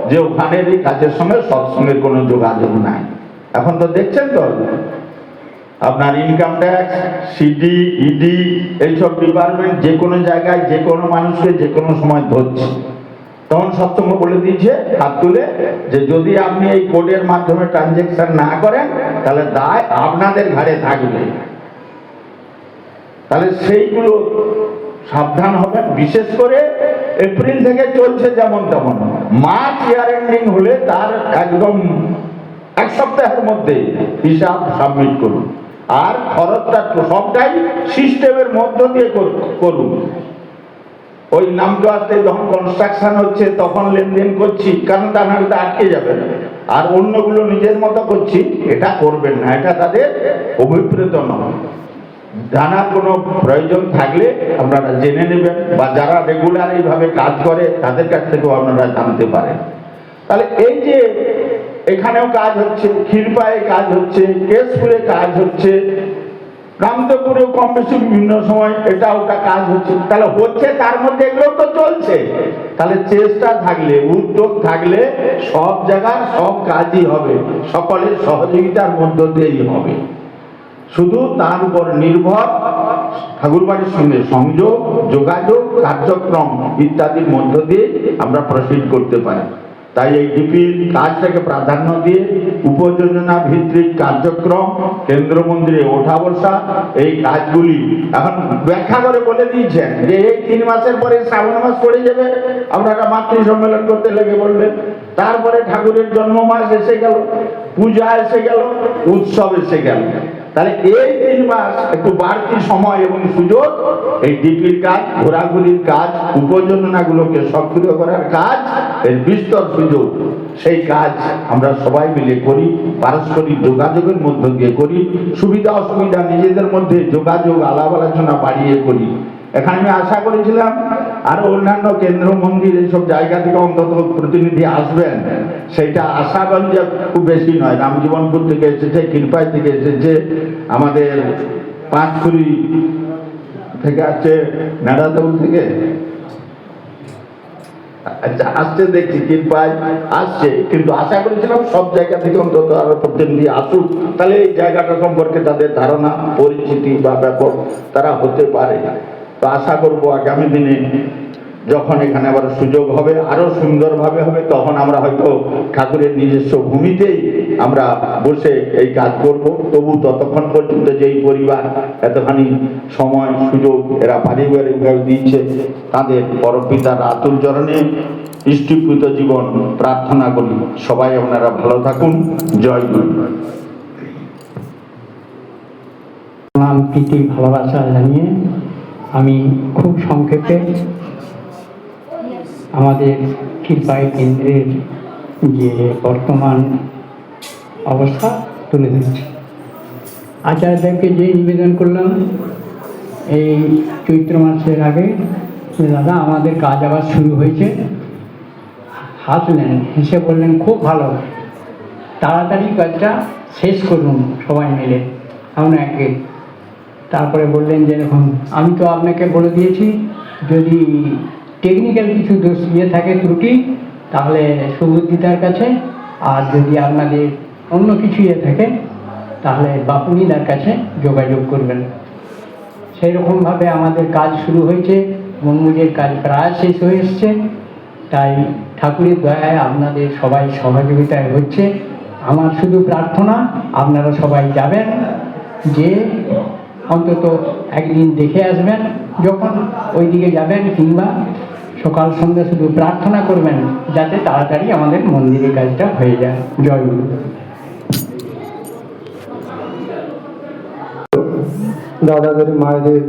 [SPEAKER 2] যে ওখানের এই কাজের সঙ্গে সৎসঙ্গের কোনো যোগাযোগ নাই। এখন তো দেখছেন তো আপনার ইনকাম ট্যাক্স, সিডি, ইডি এইসব ডিপার্টমেন্ট যে কোনো জায়গায় যে কোনো মানুষকে যে কোনো সময় ধরছে। তখন সৎসঙ্গ বলে দিয়েছে হাত তুলে যে যদি আপনি এই কোডের মাধ্যমে ট্রানজেকশন না করেন তাহলে দায় আপনাদের ঘাড়ে থাকবে। তাহলে সেইগুলো সাবধান হবেন। বিশেষ করে এপ্রিল থেকে চলছে যেমন তেমন, মার্চ ইয়ার এন্ডিং হলে তার একদম 1 সপ্তাহের মধ্যে হিসাব সাবমিট করুন। আর খরচটা সবটাই সিস্টেমের মধ্য দিয়ে করুন। ওই নামদোয়াতে যখন কনস্ট্রাকশন হচ্ছে তখন লেনদেন করছি, কারণ তা নাহলে তো আটকে যাবে। আর অন্যগুলো নিজের মতো করছি, এটা করবেন না, এটা তাদের অভিপ্রেত নয়। জানার কোনো প্রয়োজন থাকলে আপনারা জেনে নেবেন, বা যারা রেগুলার এইভাবে কাজ করে তাদের কাছ থেকেও আপনারা জানতে পারেন। তাহলে এই যে এখানেও কাজ হচ্ছে, ক্ষীরপায়ে কাজ হচ্ছে, কেশপুরে কাজ হচ্ছে, রামদেবপুরেও কম বেশি বিভিন্ন সময় এটা ওটা কাজ হচ্ছে, তাহলে হচ্ছে তার মধ্যে এগুলো তো চলছে। তাহলে চেষ্টা থাকলে, উদ্যোগ থাকলে সব জায়গায় সব কাজই হবে, সকলের সহযোগিতার মধ্য দিয়েই হবে। শুধু তার উপর নির্ভর ঠাকুরবাড়ির সঙ্গে সংযোগ, যোগাযোগ, কার্যক্রম ইত্যাদির মধ্য দিয়ে আমরা প্রসিড করতে পারি। তাই এই ডিপির কাজটাকে প্রাধান্য দিয়ে উপযোজনা ভিত্তিক কার্যক্রম, কেন্দ্র মন্দিরে ওঠা বসা, এই কাজগুলি এখন ব্যাখ্যা করে বলে দিয়েছেন যে এই 3 মাসের পরে শ্রাবণ মাস পড়ে যাবে, আপনারা মাতৃ সম্মেলন করতে লেগে বলবেন, তারপরে ঠাকুরের জন্ম মাস এসে গেল, পূজা এসে গেল, উৎসব এসে গেল। তাহলে এই 3 মাস একটু বাড়তি সময় এবং সুযোগ এই ডিপির কাজ, ঘোরাঘুরির কাজ, উপযোজনাগুলোকে সক্রিয় করার কাজ, এর বিস্তর সুযোগ, সেই কাজ আমরা সবাই মিলে করি, পারস্পরিক যোগাযোগের মধ্য দিয়ে করি, সুবিধা অসুবিধা নিজেদের মধ্যে যোগাযোগ আলাপ আলোচনা বাড়িয়ে করি। এখানে আমি আশা করেছিলাম আরো অন্যান্য কেন্দ্র মন্দির এইসব জায়গা থেকে অন্তত প্রতিনিধি আসবেন, সেইটা আশাগঞ্জে খুব বেশি নয়, রামজীবনপুর থেকে এসেছে, ক্ষীরপাই থেকে এসেছে, আমাদের পাঁচকুড়ি থেকে আসছে, নাড়াদৌল থেকে আচ্ছা আসছে, দেখছি ক্ষীরপাই আসছে, কিন্তু আশা করেছিলাম সব জায়গা থেকে অন্তত আরো প্রতিনিধি আসুক, তাহলে এই জায়গাটা সম্পর্কে তাদের ধারণা, পরিচিতি বা ব্যাপক তারা হতে পারে। তো আশা করবো আগামী দিনে যখন এখানে আবার সুযোগ হবে, আরো সুন্দরভাবে হবে, তখন আমরা হয়তো ঠাকুরের নিজস্ব ভূমিতেই আমরা বসে এই কাজ করব। তবু ততক্ষণ পর্যন্ত যেই পরিবার এতখানি সময় সুযোগ এরা পারিবারিকভাবে দিচ্ছে, তাদের পরপিতার আতুল চরণে ইষ্টিকৃত জীবন প্রার্থনা করি। সবাই আপনারা ভালো থাকুন। জয় গুরু।
[SPEAKER 3] নাম প্রীতি ভালোবাসা জানিয়ে আমি খুব সংক্ষেপে আমাদের ক্ষীরপাই কেন্দ্রের যে বর্তমান অবস্থা তুলে ধরছি। আচার্যদেরকে যে নিবেদন করলাম এই চৈত্র মাসের আগে, দাদা আমাদের কাজ আবার শুরু হয়েছে, হাসলেন, হেসে বললেন খুব ভালো, তাড়াতাড়ি কাজটা শেষ করুন সবাই মিলে। আমরা একে তারপরে বললেন যে দেখুন আমি তো আপনাকে বলে দিয়েছি, যদি টেকনিক্যাল কিছু দোষ থাকে ত্রুটি, তাহলে সুবুদ্ধিদার কাছে, আর যদি আপনাদের অন্য কিছু থাকে তাহলে বাপুনিদার কাছে যোগাযোগ করবেন। সেই রকমভাবে আমাদের কাজ শুরু হয়েছে, মনমুজের কাজ প্রায় শেষ হয়ে এসছে। তাই ঠাকুরের দয়ায় আপনাদের সবাই সহযোগিতায় হচ্ছে। আমার শুধু প্রার্থনা আপনারা সবাই যাবেন, যে অন্তত একদিন দেখে আসবেন যখন ওই দিকে যাবেন, কিংবা সকাল সন্ধ্যা শুধু প্রার্থনা করবেন যাতে তাড়াতাড়ি আমাদের মন্দিরের কাজটা হয়ে যায়। জয় গুরু।
[SPEAKER 4] দাদাদের মায়েদের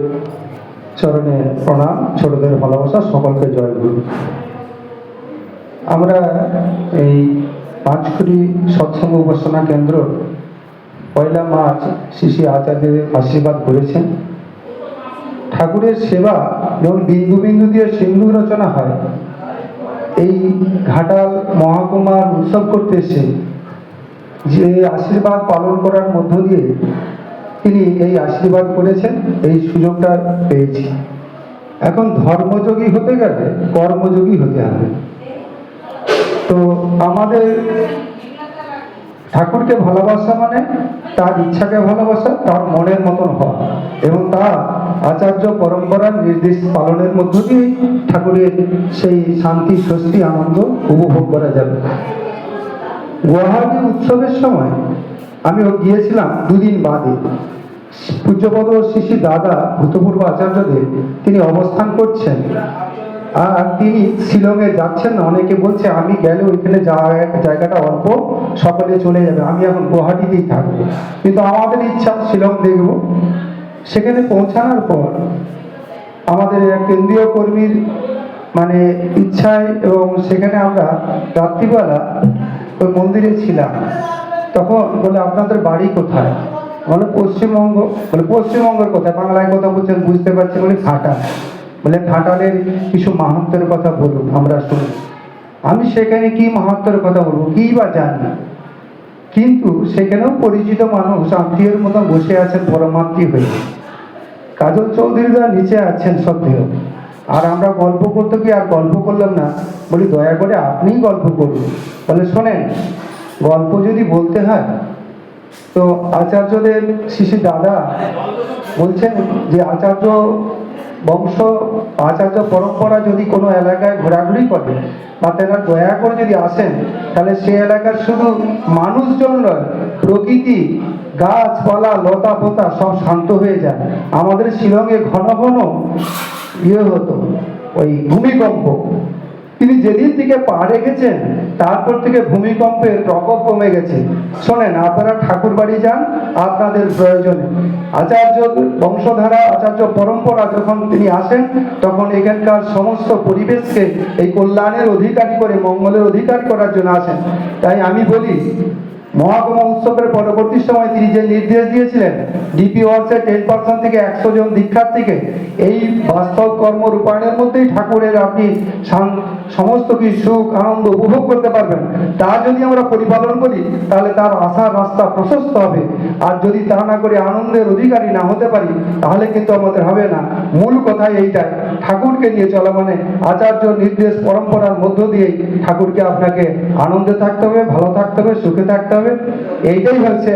[SPEAKER 4] চরণে প্রণাম, ছোটদের ভালোবাসা, সকলকে জয় গুরু। আমরা এই পাঁচকুড়ি সৎসঙ্গ উপাসনা কেন্দ্র 1 মার্চ শ্রী আচার্যদের আশীর্বাদ করেছেন। ঠাকুরের সেবা যেমন বিন্দু বিন্দু দিয়ে সিন্ধু রচনা হয়, এই ঘাটাল মহাকুমার উৎসব করতে এসে যে আশীর্বাদ পালন করার মধ্য দিয়ে তিনি এই আশীর্বাদ করেছেন, এই সুযোগটা পেয়েছি। এখন ধর্মযোগী হতে গেলে কর্মযোগী হতে হবে। তো আমাদের ঠাকুরকে ভালোবাসা মানে তার ইচ্ছাকে ভালোবাসা, তার মনের মতন হওয়া, এবং তার আচার্য পরম্পরার নির্দেশ পালনের মধ্য দিয়ে ঠাকুরের সেই শান্তি, স্বস্তি, আনন্দ উপভোগ করা যাবে। গুয়াহাটি উৎসবের সময় আমি গিয়েছিলাম 2 দিন বাদে। পূজ্যপদ শ্রী দাদা ভূতপূর্ব আচার্যদেব তিনি অবস্থান করছেন, আর তিনি শিলংয়ে যাচ্ছেন না। অনেকে বলছে আমি গেলে ওইখানে জায়গাটা অল্প, সকলে চলে যাবে, আমি এখন গুয়াহাটিতেই থাকবো। কিন্তু আমাদের ইচ্ছা শিলং দেখব। সেখানে পৌঁছানোর পর আমাদের এক কেন্দ্রীয় কর্মীর মানে ইচ্ছায়, এবং সেখানে আমরা রাত্রিবেলা ওই মন্দিরে ছিলাম। তখন বলে আপনাদের বাড়ি কোথায়? মানে পশ্চিমবঙ্গ, মানে পশ্চিমবঙ্গের কথা, বাংলায় কথা বলছেন বুঝতে পারছি, মানে ঘাটাল, মানে ঘাটালের কিছু মাহাত্মের কথা বলুন আমরা শুনি। আমি সেখানে কি মাহাত্মের কথা বলবো, কি বা জানি, কিন্তু সেখানেও পরিচিত মানুষ আত্মীয়ের মতো বসে আছেন পরমাত্মী হয়ে। কাজল চৌধুরীরা নিচে আছেন সত্যিও, আর আমরা গল্প করতে গিয়ে আর গল্প করলাম না, বলি দয়া করে আপনিই গল্প করুন। বলে শোনেন, গল্প যদি বলতে হয় তো আচার্যদের শিশু দাদা বলছেন যে আচার্য বংশ, আচার্য পরম্পরা যদি কোনো এলাকায় ঘোরাঘুরি করে বা তারা দয়া করে যদি আসেন, তাহলে সে এলাকার শুধু মানুষজন নয়, প্রকৃতি, গাছপালা, লতা পাতা সব শান্ত হয়ে যায়। আমাদের শিলংয়ে ঘন ঘন হতো ওই ভূমিকম্প, তিনি যেদিন থেকে পা রেখেছেন তারপর থেকে ভূমিকম্পের প্রকোপ কমে গেছে। শোনেন, আপনারা ঠাকুর বাড়ি যান আপনাদের প্রয়োজনে। আচার্য বংশধারা, আচার্য পরম্পরা যখন তিনি আসেন, তখন এখানকার সমস্ত পরিবেশকে এই কল্যাণের অধিকারী করে, মঙ্গলের অধিকারী করার জন্য আসেন। তাই আমি বলি, মহাকুম্ভ উৎসবের পরবর্তী সময় তিনি যে নির্দেশ দিয়েছিলেন, ডিপি ওয়ার্কসের 10% থেকে 100 জন দীক্ষার্থীকে এই বাস্তব কর্ম রূপায়ণের মধ্যেই ঠাকুরের আপনি সমস্ত কিছু সুখ আনন্দ উপভোগ করতে পারবেন। তা যদি আমরা পরিপালন করি, তাহলে তার আসার রাস্তা প্রশস্ত হবে। আর যদি তা না করে আনন্দের অধিকারী না হতে পারি, তাহলে কিন্তু আমাদের হবে না। মূল কথা এইটাই, ঠাকুরকে নিয়ে চলা মানে আচার্য নির্দেশ পরম্পরার মধ্য দিয়েই ঠাকুরকে আপনাকে আনন্দে থাকতে হবে, ভালো থাকতে হবে, সুখে থাকতে হবে। এইটাই হচ্ছে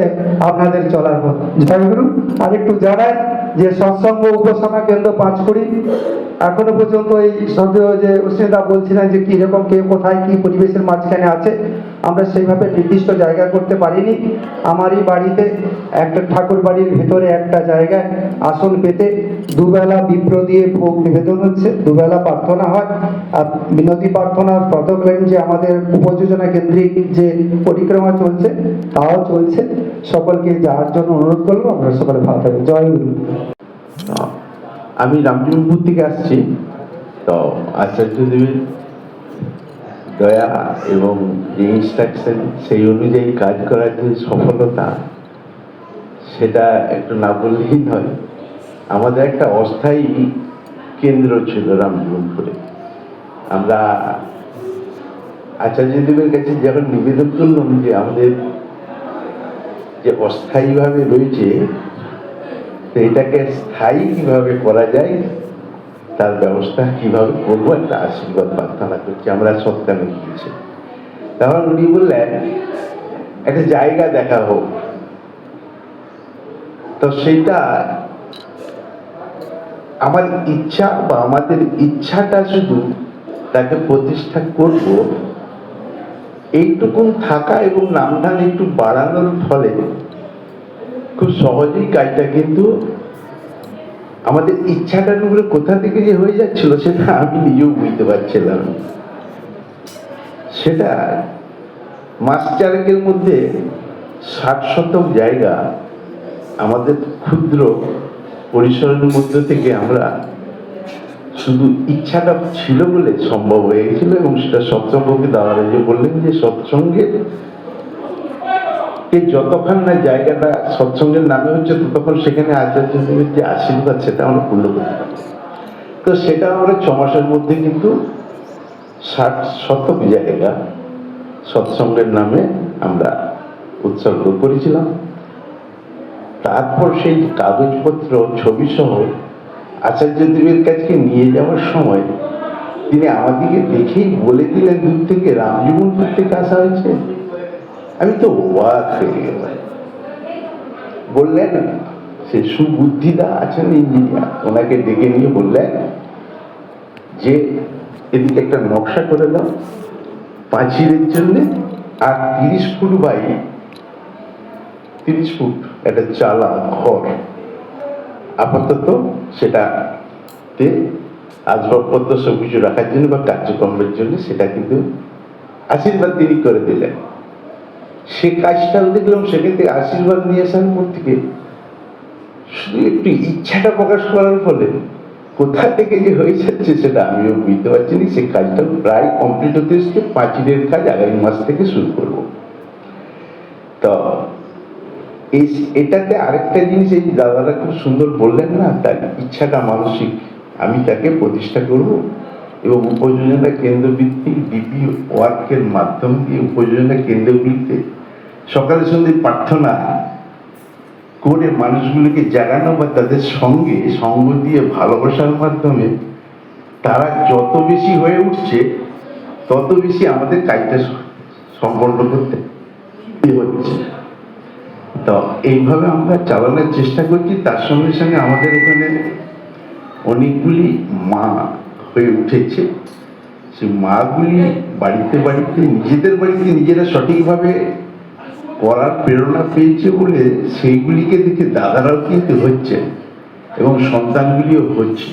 [SPEAKER 4] আপনাদের চলার পথ। জয়গুরু। আর একটু জানাই যে সৎসঙ্গ উপাসনা কেন্দ্র 5 এখনো পর্যন্ত এই সদ্য যে উষ্ণতা বলছিলেন যে কিরকম কে কোথায় কি পরিবেশের মাঝখানে আছে, আমরা সেইভাবে নির্দিষ্ট জায়গা করতে পারিনি। আমারই বাড়িতে একটা ঠাকুর বাড়ির ভেতরে একটা জায়গায় আসন পেতে দুবেলা বিপ্র দিয়ে ভোগ নিবেদন হচ্ছে, দুবেলা প্রার্থনা হয়। আর বিনতি প্রার্থনা প্রতকালীন যে আমাদের উপযোজনা কেন্দ্রিক যে পরিক্রমা চলছে তাও চলছে। সকলকে যাওয়ার জন্য অনুরোধ করবো, আমরা সকলে ভালো থাকবো। জয় গুরু।
[SPEAKER 2] আমি রামজীবনপুর থেকে আসছি। তো আচার্যদেবের দয়া এবং যে ইনস্ট্রাকশন, সেই অনুযায়ী কাজ করার যে সফলতা, সেটা একটু না বললেই নয়। আমাদের একটা অস্থায়ী কেন্দ্র ছিল রামজীবনপুরে। আমরা আচার্যদেবের কাছে যখন নিবেদন করলাম যে আমাদের যে অস্থায়ীভাবে রয়েছে, তো এটাকে স্থায়ী কিভাবে করা যায়, তার ব্যবস্থা কিভাবে করবো, একটা আশীর্বাদ প্রার্থনা করছি। আমরা সত্যানে গিয়েছি, তখন উনি বললেন একটা জায়গা দেখা হোক। তো সেইটা আমার ইচ্ছা বা আমাদের ইচ্ছাটা শুধু তাকে প্রতিষ্ঠা করব এইটুকুন থাকা এবং নামধান একটু বাড়ানোর ফলে খুব সহজেই কাজটা, কিন্তু আমাদের ইচ্ছাটার উপরে কোথা থেকে যে হয়ে যাচ্ছিল সেটা আমি নিজেও বুঝতে পারছিলাম। সেটা মাস চারেকের মধ্যে 60 শতক জায়গা আমাদের ক্ষুদ্র পরিসরের মধ্যে থেকে আমরা শুধু ইচ্ছাটা ছিল বলে সম্ভব হয়ে গেছিল। এবং সেটা সৎসঙ্গকে দাঁড়ালে যে বললেন যে সৎসঙ্গে যতক্ষণ না জায়গাটা সৎসঙ্গের নামে হচ্ছে, ততক্ষণ সেখানে আচার্যদেবের যে আশীর্বাদ সেটা আমরা পূর্ণ করতে পারি। তো সেটা আমরা 6 মাসের মধ্যে কিন্তু 60 শতক জায়গা সৎসঙ্গের নামে আমরা উৎসর্গ করেছিলাম। তারপর সেই কাগজপত্র ছবি সহ আচার্যদেবের কাছে নিয়ে যাওয়ার সময় তিনি আমাদেরকে দেখেই বলে দিলেন, দূর থেকে রামজীবনপুর থেকে আসা হয়েছে। আমি তো অবাক হয়ে গেলাম। বললেন, সে সুবুদ্ধিদা আছেন ইঞ্জিনিয়ার, ওনাকে ডেকে নিয়ে বললেন যে এদিকে একটা নকশা করে দাও পাঁচিলের জন্য, আর 30 ফুট বাই 30 ফুট একটা চালা ঘর, আপাতত সেটাতে আসবাবপত্র সব কিছু রাখার জন্য বা কার্যক্রমের জন্য, সেটা কিন্তু আশীর্বাদ তিনি করে দিলেন। সে কাজটাও দেখলাম, সেখান থেকে আশীর্বাদ নিয়ে আসার পর থেকে শুধু একটু ইচ্ছাটা প্রকাশ করার ফলে কোথা থেকে যে হয়ে যাচ্ছে সেটা আমিও বুঝতে পারছি না। সে কাজটা প্রায় কমপ্লিট হতে এসছে। পাঁচিলের কাজ আগামী মাস থেকে শুরু করব। তো
[SPEAKER 5] এটাতে আরেকটা জিনিস, এই দাদারা খুব সুন্দর বললেন না, তার ইচ্ছাটা মানসিক, আমি তাকে প্রতিষ্ঠা করব এবং উপযোজনা কেন্দ্রভিত্তিক ডিপি ওয়ার্কের মাধ্যম দিয়ে উপযোজনা কেন্দ্রগুলিতে সকালে সন্ধ্যে প্রার্থনা করে মানুষগুলোকে জাগানো বা তাদের সঙ্গে সঙ্গ দিয়ে ভালোবাসার মাধ্যমে তারা যত বেশি হয়ে উঠছে তত বেশি আমাদের কাজটা সম্পন্ন করতে হচ্ছে। তো এইভাবে আমরা চালানোর চেষ্টা করছি। তার সঙ্গে সঙ্গে আমাদের এখানে অনেকগুলি মা হয়ে উঠেছে। সেই মাগুলি বাড়িতে বাড়িতে নিজেদের বাড়িতে নিজেরা সঠিকভাবে করার প্রেরণা পেয়েছে বলে সেইগুলিকে দেখে দাদারাও কিন্তু হচ্ছে এবং সন্তানগুলিও হচ্ছে।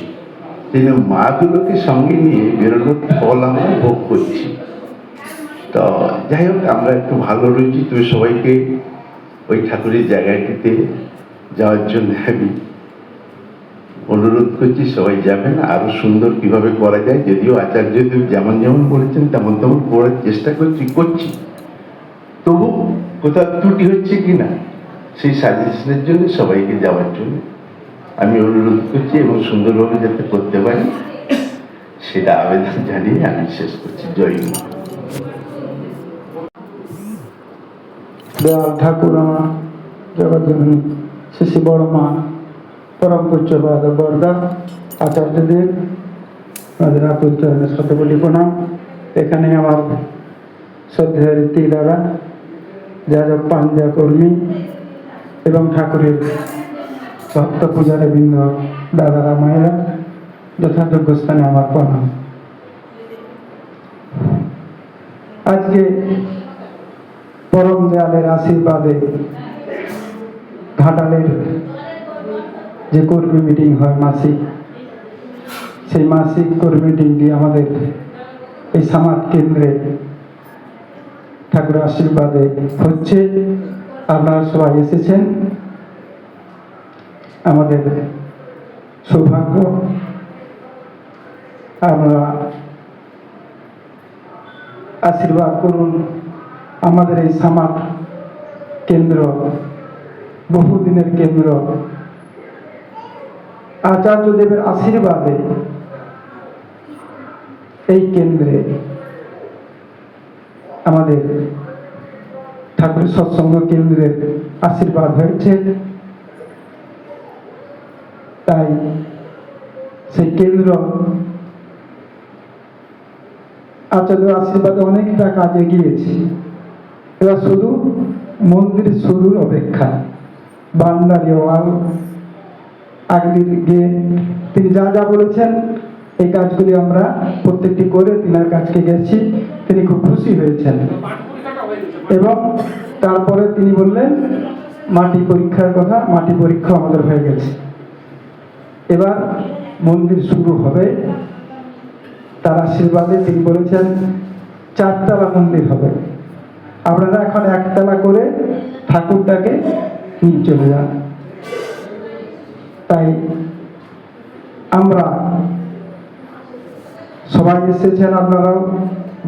[SPEAKER 5] সেই জন্য মাগুলোকে সঙ্গে নিয়ে বেরোনোর ফল আমরা ভোগ করছি। তো যাই হোক, আমরা একটু ভালো রয়েছি। তুমি সবাইকে ওই ঠাকুরের জায়গাটিতে যাওয়ার জন্য আমি অনুরোধ করছি, সবাই যাবেন। আরো সুন্দর কিভাবে করা যায়, যদিও আচার্যদেব যেমন যেমন বলেছেন তেমন তেমন করার চেষ্টা করছি, তবু কোথাও ত্রুটি হচ্ছে কিনা সেই সাজেশনের জন্য সবাইকে যাওয়ার জন্য আমি অনুরোধ করছি এবং সুন্দরভাবে যাতে করতে পারি সেটা আবেদন জানিয়ে আমি শেষ করছি। জয় গুরু।
[SPEAKER 4] দয়াল ঠাকুর আমার জগৎজননী শ্রী বড় মা পরম পূজ্যপাদ বরদা আচার্যদেব আমাদের আতুল চরণের সাথে বলি প্রণাম। এখানে আমার শ্রদ্ধেয় রীতি দ্বারা যাজক পাঞ্জা কর্মী এবং ঠাকুরের ভক্ত পূজারে বৃন্দ দাদারা মায়েরা যথাযোগ্য স্থানে আমার প্রণাম। আজকে পরম দয়ালের আশীর্বাদে ঘাটালের যে কর্মী মিটিং হয় মাসিক, সেই মাসিক কর্মী মিটিংটি আমাদের এই সমাজ কেন্দ্রে ঠাকুরের আশীর্বাদে হচ্ছে। আপনারা সবাই এসেছেন, আমাদের সৌভাগ্য। আপনারা আশীর্বাদ করুন। আমাদের এই সমাজ কেন্দ্র বহুদিনের কেন্দ্র, আচার্যদেবের আশীর্বাদে এই কেন্দ্রে আমাদের ঠাকুর সৎসঙ্গ কেন্দ্রের আশীর্বাদ হয়েছে। তাই সেই কেন্দ্র আচার্যের আশীর্বাদে অনেকটা কাজে গিয়েছে। এবার শুধু মন্দির শুরুর অপেক্ষা। বান্দারি ওয়াল আগলির গিয়ে তিনি যা যা বলেছেন এই কাজগুলি আমরা প্রত্যেকটি করে তিনার কাছকে গেছি, তিনি খুব খুশি হয়েছেন। এবং তারপরে তিনি বললেন মাটি পরীক্ষার কথা, মাটি পরীক্ষা আমাদের হয়ে গেছে, এবার মন্দির শুরু হবে। তার আশীর্বাদে তিনি বলেছেন 4 তলা মন্দির হবে। আপনারা এখন 1 তলা করে ঠাকুরটাকে নিয়ে চলে যান। তাই আমরা সবাই এসেছেন, আপনারাও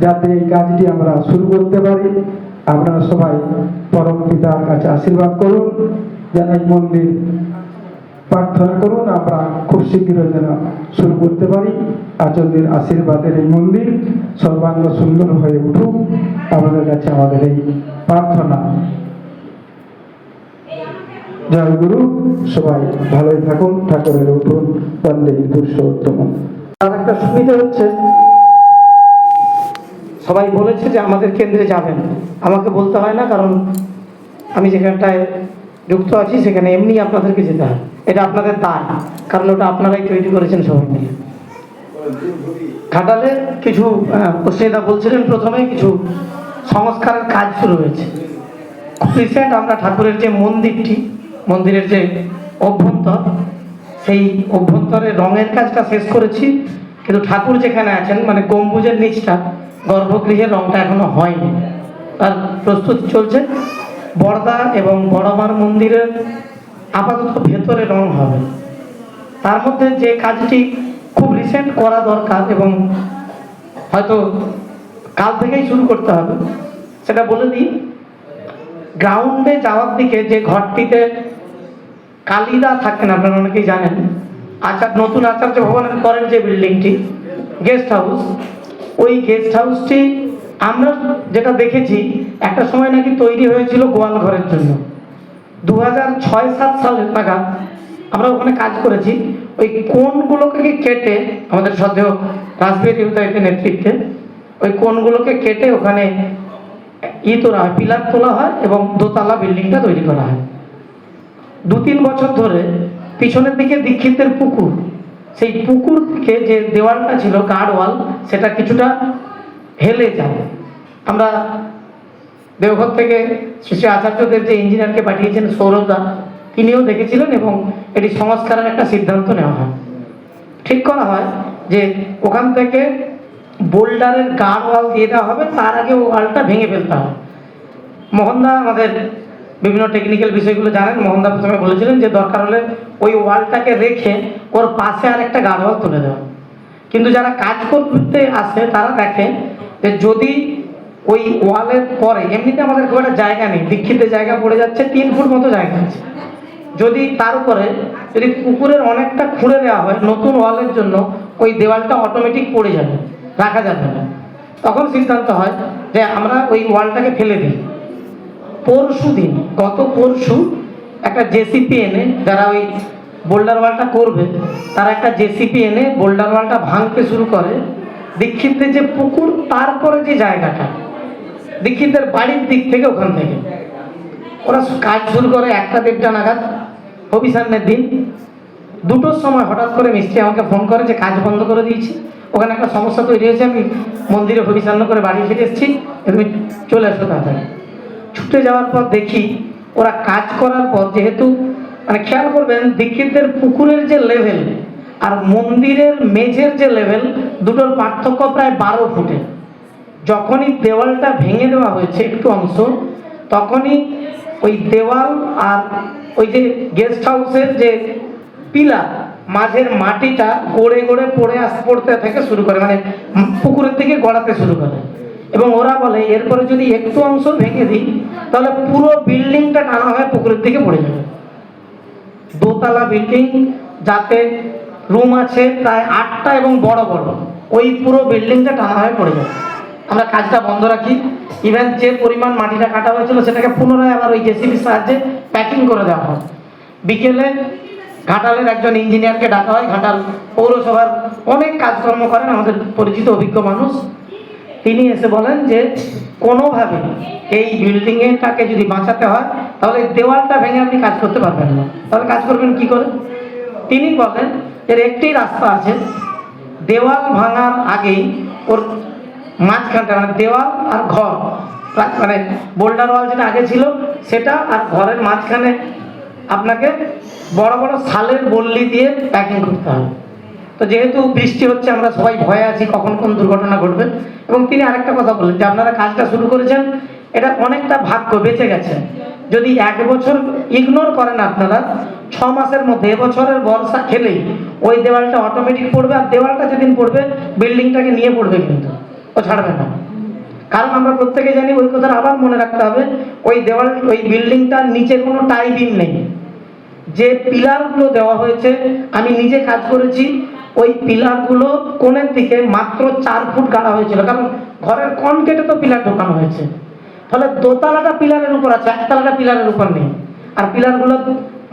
[SPEAKER 4] যাতে এই কাজটি আমরা শুরু করতে পারি। আপনারা সবাই পরম পিতার কাছে আশীর্বাদ করুন, যেন এই মন্দির প্রার্থনা করুন আমরা খুব শীঘ্রই যেন শুরু করতে পারি। আচার্যের আশীর্বাদের এই মন্দির সর্বাঙ্গ সুন্দর হয়ে উঠুক, আমাদের কাছে আমাদের এই প্রার্থনা। জয় গুরু। সবাই ভালোই থাকুন, ঠাকুরের উঠুন, বন্দে পুরুষোত্তম।
[SPEAKER 6] আর একটা সুবিধা হচ্ছে, সবাই বলেছে যে আমাদের কেন্দ্রে যাবেন, আমাকে বলতে হয় না, কারণ আমি যেখানটায় যুক্ত আছি সেখানে এমনি আপনাদেরকে যেতে হয়। এটা আপনাদের দায়, কারণ ওটা আপনারাই তৈরি করেছেন সবাই মিলে। ঘাটালে কিছু প্রশ্নটা বলছিলেন, প্রথমে কিছু সংস্কারের কাজ শুরু হয়েছে। রিসেন্ট আমরা ঠাকুরের যে মন্দিরটি, মন্দিরের যে অভ্যন্তর, সেই অভ্যন্তরের রঙের কাজটা শেষ করেছি। কিন্তু ঠাকুর যেখানে আছেন, মানে গম্বুজের নিচটা, গর্ভগৃহের রংটা এখনো হয়নি, তার প্রস্তুতি চলছে। বড়দা এবং বড়মার মন্দিরের আপাতত ভেতরে রং হবে। তার মধ্যে যে কাজটি খুব রিসেন্ট করা দরকার এবং হয়তো কাল থেকেই শুরু করতে হবে, সেটা বলে দিই। গ্রাউন্ডে যাওয়ার দিকে যে ঘরটিতে কালীরা থাকেন আপনারা অনেকেই জানেন, নতুন আচার্য ভবনের পরের যে বিল্ডিংটি গেস্ট হাউস, ওই গেস্ট হাউসটি আমরা যেটা দেখেছি একটা সময় নাকি তৈরি হয়েছিল গোয়াল ঘরের জন্য। 2006-07 সালের নাগাদ আমরা ওখানে কাজ করেছি। ওই কোণগুলোকে কেটে আমাদের শ্রদ্ধেয় রাসবিহারী হুদায়তের নেতৃত্বে ওই কোণগুলোকে কেটে ওখানে তোলা হয়, পিলার তোলা হয় এবং দোতলা বিল্ডিংটা তৈরি করা হয়। 2-3 বছর ধরে পিছনের দিকে দীক্ষিতের পুকুর, সেই পুকুর থেকে যে দেওয়ালটা ছিল গার্ড ওয়াল, সেটা কিছুটা হেলে যায়। আমরা দেওঘর থেকে শ্রী শ্রী আচার্যদেব যে ইঞ্জিনিয়ারকে পাঠিয়েছেন সৌরভদা, তিনিও দেখেছিলেন এবং এটি সংস্কারের একটা সিদ্ধান্ত নেওয়া হয়। ঠিক করা হয় যে ওখান থেকে বোল্ডারের গার্ড ওয়াল দিয়ে দেওয়া হবে, তার আগে ও ওয়ালটা ভেঙে ফেলতে হবে। মোহনদা আমাদের বিভিন্ন টেকনিক্যাল বিষয়গুলো জানেন। মোহনদা প্রথমে বলেছিলেন যে দরকার হলে ওই ওয়ালটাকে রেখে ওর পাশে আর একটা গার্ড ওয়াল তুলে দেওয়া। কিন্তু যারা কাজ করতে আসে তারা দেখে যে যদি ওই ওয়ালের পরে, এমনিতে আমাদের খুব একটা জায়গা নেই, দীক্ষিতের জায়গা পড়ে যাচ্ছে 3 ফুট মতো জায়গা আছে, যদি তার উপরে যদি পুকুরের অনেকটা খুঁড়ে দেওয়া হয় নতুন ওয়ালের জন্য, ওই দেওয়ালটা অটোমেটিক পড়ে যাবে, রাখা যাবে না। তখন সিদ্ধান্ত হয় যে আমরা ওই ওয়ালটাকে ফেলে দিই। গত পরশু একটা জেসিপি এনে, যারা ওই বোল্ডার ওয়ালটা করবে তারা একটা জেসিপি এনে বোল্ডার ওয়ালটা ভাঙতে শুরু করে। দীক্ষিতের যে পুকুর, তারপরে যে জায়গাটা দীক্ষিতের বাড়ির দিক থেকে, ওখান থেকে ওরা কাজ শুরু করে 1টা-1.5টা নাগাদ হবিষান্নের দিন। 2টোর সময় হঠাৎ করে মিস্ত্রি আমাকে ফোন করে যে কাজ বন্ধ করে দিয়েছি, ওখানে একটা সমস্যা তৈরি হয়েছে, আমি মন্দিরে হবিষান্ন করে বাড়ি ফিরে এসেছি, তুমি চলে আসো তাড়াতাড়ি। ছুটে যাওয়ার পর দেখি ওরা কাজ করার পর, যেহেতু মানে খেয়াল করবেন দীক্ষিতের পুকুরের যে লেভেল আর মন্দিরের মেঝের যে লেভেল, দুটোর পার্থক্য প্রায় 12 ফুটে। যখনই দেওয়ালটা ভেঙে দেওয়া হয়েছে একটু অংশ, তখনই ওই দেওয়াল আর ওই যে গেস্ট হাউসের যে পিলার, মাঝের মাটিটা গড়ে গড়ে পড়তে থেকে শুরু করে, মানে পুকুরের থেকে গড়াতে শুরু করে। এবং ওরা বলে এরপরে যদি একটু অংশ ভেঙে দিই তাহলে পুরো বিল্ডিংটা টানা হয়ে পুকুরের দিকে পড়ে যাবে। দোতলা বিল্ডিং, যাতে রুম আছে প্রায় 8টা এবং বড় বড়, ওই পুরো বিল্ডিংটা টানা হয়ে পড়ে যাবে। আমরা কাজটা বন্ধ রাখি। ইভেন যে পরিমাণ মাটিটা কাটা হয়েছিল সেটাকে পুনরায় আবার ওই জেসিবির সাহায্যে প্যাকিং করে দেওয়া হয়। বিকেলে ঘাটালের একজন ইঞ্জিনিয়ারকে ডাকা হয়, ঘাটাল পৌরসভার অনেক কাজকর্ম করেন, আমাদের পরিচিত অভিজ্ঞ মানুষ। তিনি এসে বলেন যে কোনোভাবে এই বিল্ডিংটাকে যদি বাঁচাতে হয় তাহলে দেওয়ালটা ভেঙে আপনি কাজ করতে পারবেন না। তাহলে কাজ করবেন কি করে? তিনি বলেন এর একটি রাস্তা আছে, দেওয়াল ভাঙার আগেই ওর মাঝখানটা, মানে দেওয়াল আর ঘর, মানে বোল্ডার ওয়াল যেটা আগে ছিল সেটা, আর ঘরের মাঝখানে আপনাকে বড় বড় শালের বল্লি দিয়ে প্যাকিং করতে হবে। তো যেহেতু বৃষ্টি হচ্ছে, আমরা সবাই ভয়ে আছি কখন কোন দুর্ঘটনা ঘটবে। এবং তিনি আরেকটা কথা বললেন যে আপনারা কাজটা শুরু করেছেন, এটা অনেকটা ভাগ্য, বেঁচে গেছে। যদি 1 বছর ইগনোর করেন আপনারা, 6 মাসের মধ্যে, এবছরের বর্ষা খেলেই ওই দেওয়ালটা অটোমেটিক পড়বে, আর দেওয়ালটা যেদিন পড়বে বিল্ডিংটাকে নিয়ে পড়বে, কিন্তু ও ছাড়বে না। কারণ আমরা প্রত্যেকে জানি, ওই কথাটা আবার মনে রাখতে হবে, ওই দেওয়াল, ওই বিল্ডিংটার নিচে কোনো টাই বিম নেই। যে পিলারগুলো দেওয়া হয়েছে, আমি নিজে কাজ করেছি, ওই পিলারগুলো কোণের দিকে মাত্র 4 ফুট গাড়া হয়েছিল, কারণ ঘরের কনক্রিটে তো পিলার ঢোকানো হয়েছে। তাহলে দোতলাটা পিলারের উপর আছে, একতলাটা পিলারের উপর নেই। আর পিলারগুলো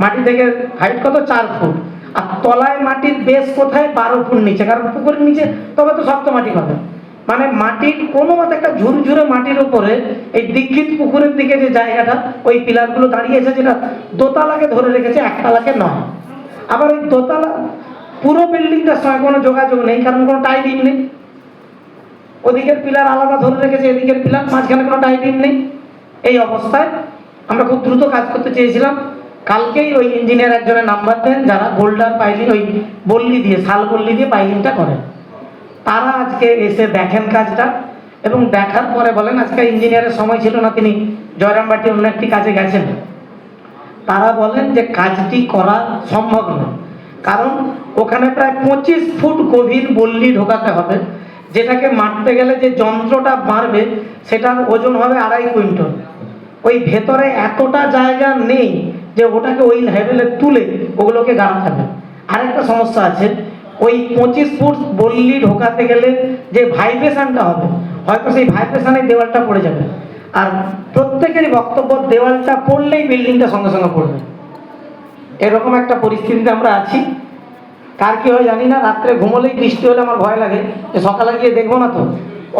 [SPEAKER 6] মাটি থেকে হাইট কত? 4 ফুট। আর তলায় মাটির বেস কোথায়? 12 ফুট নিচে, কারণ পুকুরের নিচে তবে তো শক্ত মাটি হবে। মানে মাটির কোনো মতো একটা ঝুরঝুরে মাটির উপরে এই দীক্ষিত পুকুরের দিকে যে জায়গাটা, ওই পিলারগুলো দাঁড়িয়েছে, যেটা দোতলাকে ধরে রেখেছে, একতলাকে নয়। আবার ওই দোতলা পুরো বিল্ডিংটার সঙ্গে কোনো যোগাযোগ নেই, কারণ কোনো টাই বিম নেই। ওদিকের পিলার আলাদা ধরে রেখেছে, এদিকের পিলার, মাঝখানে কোনো টাই বিম নেই। এই অবস্থায় আমরা খুব দ্রুত কাজ করতে চেয়েছিলাম। কালকেই ওই ইঞ্জিনিয়ার একজনের নাম্বার দেন, যারা বোল্ডার পাইলিং, ওই বল্লি দিয়ে, শাল বল্লি দিয়ে পাইলিংটা করেন। তারা আজকে এসে দেখেন কাজটা, এবং দেখার পরে বলেন আজকে ইঞ্জিনিয়ারের সময় ছিল না, তিনি জয়রামবাটি অন্য একটি কাজে গেছেন। তারা বলেন যে কাজটি করা সম্ভব নয়, কারণ ওখানে প্রায় 25 ফুট গভীর বল্লি ঢোকাতে হবে, যেটাকে মারতে গেলে যে যন্ত্রটা মারবে সেটার ওজন হবে 2.5 কুইন্টাল। ওই ভেতরে এতটা জায়গা নেই যে ওটাকে ওই লেভেলে তুলে ওগুলোকে গাড়া যাবে। আরেকটা সমস্যা আছে, ওই 25 ফুট বল্লি ঢোকাতে গেলে যে ভাইব্রেশনটা হবে, হয়তো সেই ভাইব্রেশনে দেওয়ালটা পড়ে যাবে। আর প্রত্যেকেরই বক্তব্য দেওয়ালটা পড়লেই বিল্ডিংটা সঙ্গে সঙ্গে পড়বে, এরকম একটা পরিস্থিতিতে আমরা আছি। কার কি হয় জানি না, রাত্রে ঘুমোলেই বৃষ্টি হলে আমার ভয় লাগে যে সকালে গিয়ে দেখবো না তো।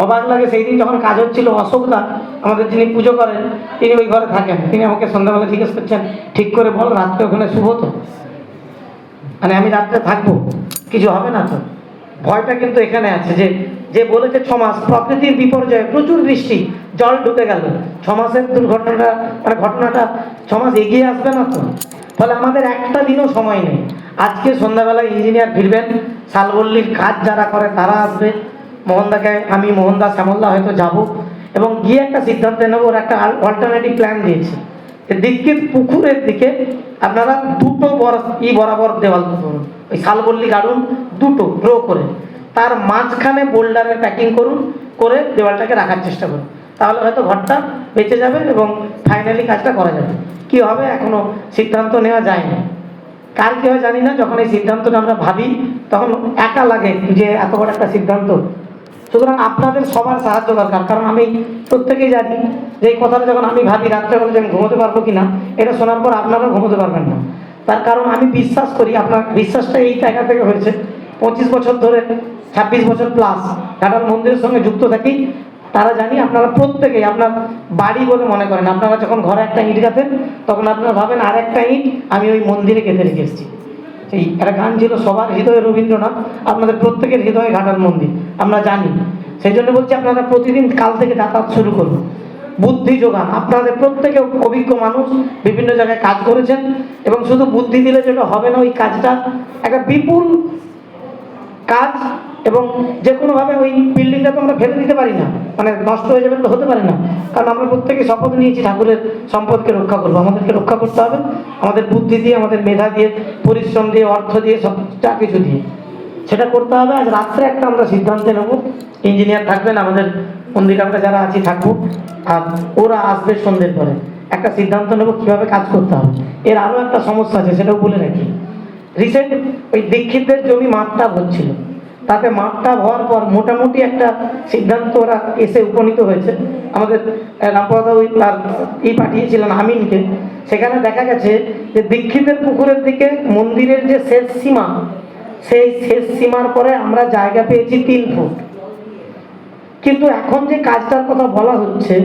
[SPEAKER 6] অবাক লাগে, সেই দিন যখন কাজ হচ্ছিল অশোকদা আমাদের যিনি পুজো করেন তিনি ওই ঘরে থাকেন, তিনি আমাকে সন্ধ্যাবেলা জিজ্ঞেস করছেন ঠিক করে বল রাত্রে ওখানে শুভ তো, মানে আমি রাত্রে থাকবো, কিছু হবে না তো। ভয়টা কিন্তু এখানে আছে যে যে বলেছে 6 মাস প্রকৃতির বিপর্যয়ে প্রচুর বৃষ্টি জল ঢুকে গেল, 6 মাসের দুর্ঘটনাটা মানে ঘটনাটা 6 মাস এগিয়ে আসবে না তো। ফলে আমাদের একটা দিনও সময় নেই। আজকে সন্ধ্যাবেলা ইঞ্জিনিয়ার ফিরবেন, শালবল্লির কাজ যারা করে তারা আসবে, মোহনদাকে আমি মোহনদা শ্যামলদা হয়তো যাব এবং গিয়ে একটা সিদ্ধান্ত নেব। ওর একটা অল্টারনেটিভ প্ল্যান দিয়েছে, দীক্ষিত পুকুরের দিকে আপনারা দুটো বরাবর দেওয়াল করুন, ওই শালবল্লি গাড়ুন দুটো ড্র করে, তার মাঝখানে বোল্ডারের প্যাকিং করুন, করে দেওয়ালটাকে রাখার চেষ্টা করুন, তাহলে হয়তো ঘরটা বেঁচে যাবে এবং ফাইনালি কাজটা করা যাবে। কি হবে এখনো সিদ্ধান্ত নেওয়া যায়নি, কার কি হয় জানি না। যখন এই সিদ্ধান্তটা আমরা ভাবি তখন একা লাগে যে এত বড় একটা সিদ্ধান্ত। সুতরাং আপনাদের সবার সাহায্য দরকার, কারণ আমি প্রত্যেকেই জানি যে এই কথাটা যখন আমি ভাবি রাত্রেবেলা যে আমি ঘুমোতে পারবো কিনা, এটা শোনার পর আপনারাও ঘুমোতে পারবেন না। তার কারণ আমি বিশ্বাস করি, আপনার বিশ্বাসটা এই জায়গা থেকে হয়েছে, 25 বছর ধরে 26 বছর প্লাস ঘাটাল মন্দিরের সঙ্গে যুক্ত থাকি, তারা জানি আপনারা প্রত্যেকেই আপনার বাড়ি বলে মনে করেন। আপনারা যখন ঘরে একটা ইট গাঁথেন তখন আপনারা ভাবেন আর একটা ইট আমি ওই মন্দিরে গেঁথে রেখে এসেছি। সেই একটা গান ছিল সবার হৃদয়ে রবীন্দ্রনাথ, আপনাদের প্রত্যেকের হৃদয়ে ঘাটাল মন্দির, আমরা জানি। সেই জন্য বলছি আপনারা প্রতিদিন কাল থেকে যাতায়াত শুরু করুন, বুদ্ধি যোগান। আপনাদের প্রত্যেকে অভিজ্ঞ মানুষ, বিভিন্ন জায়গায় কাজ করেছেন, এবং শুধু বুদ্ধি দিলে যেটা হবে না, ওই কাজটা একটা বিপুল কাজ, এবং যে কোনোভাবে ওই বিল্ডিংটা তো আমরা ফেলে দিতে পারি না, মানে নষ্ট হয়ে যাবে তো হতে পারে না, কারণ আমরা প্রত্যেকে শপথ নিয়েছি ঠাকুরের সম্পদকে রক্ষা করবো। আমাদেরকে রক্ষা করতে হবে আমাদের বুদ্ধি দিয়ে, আমাদের মেধা দিয়ে, পরিশ্রম দিয়ে, অর্থ দিয়ে, সব যা কিছু দিয়ে সেটা করতে হবে। আজ রাত্রে একটা আমরা সিদ্ধান্ত নেব, ইঞ্জিনিয়ার থাকবেন, আমাদের মন্দিরে আমরা যারা আছি থাকবো, আর ওরা আসবে সন্ধ্যের পরে। একটা সিদ্ধান্ত নেব কীভাবে কাজ করতে হবে। এর আরও একটা সমস্যা আছে, সেটাও বলে রাখি। রিসেন্ট ওই দীক্ষিতদের জমি মাঠটা হচ্ছিল, তাতে মাঠটা হওয়ার পর মোটামুটি একটা সিদ্ধান্ত ওরা এসে উপনীত হয়েছে। আমাদের রামপদা ওই পাঠিয়েছিলেন আমিনকে, সেখানে দেখা গেছে যে দীক্ষিতের পুকুরের দিকে মন্দিরের যে শেষ সীমা, সেই শেষ সীমার পরে আমরা জায়গা পেয়েছি 3 ফুট। কিন্তু এখন যে কাজটার কথা বলা হচ্ছে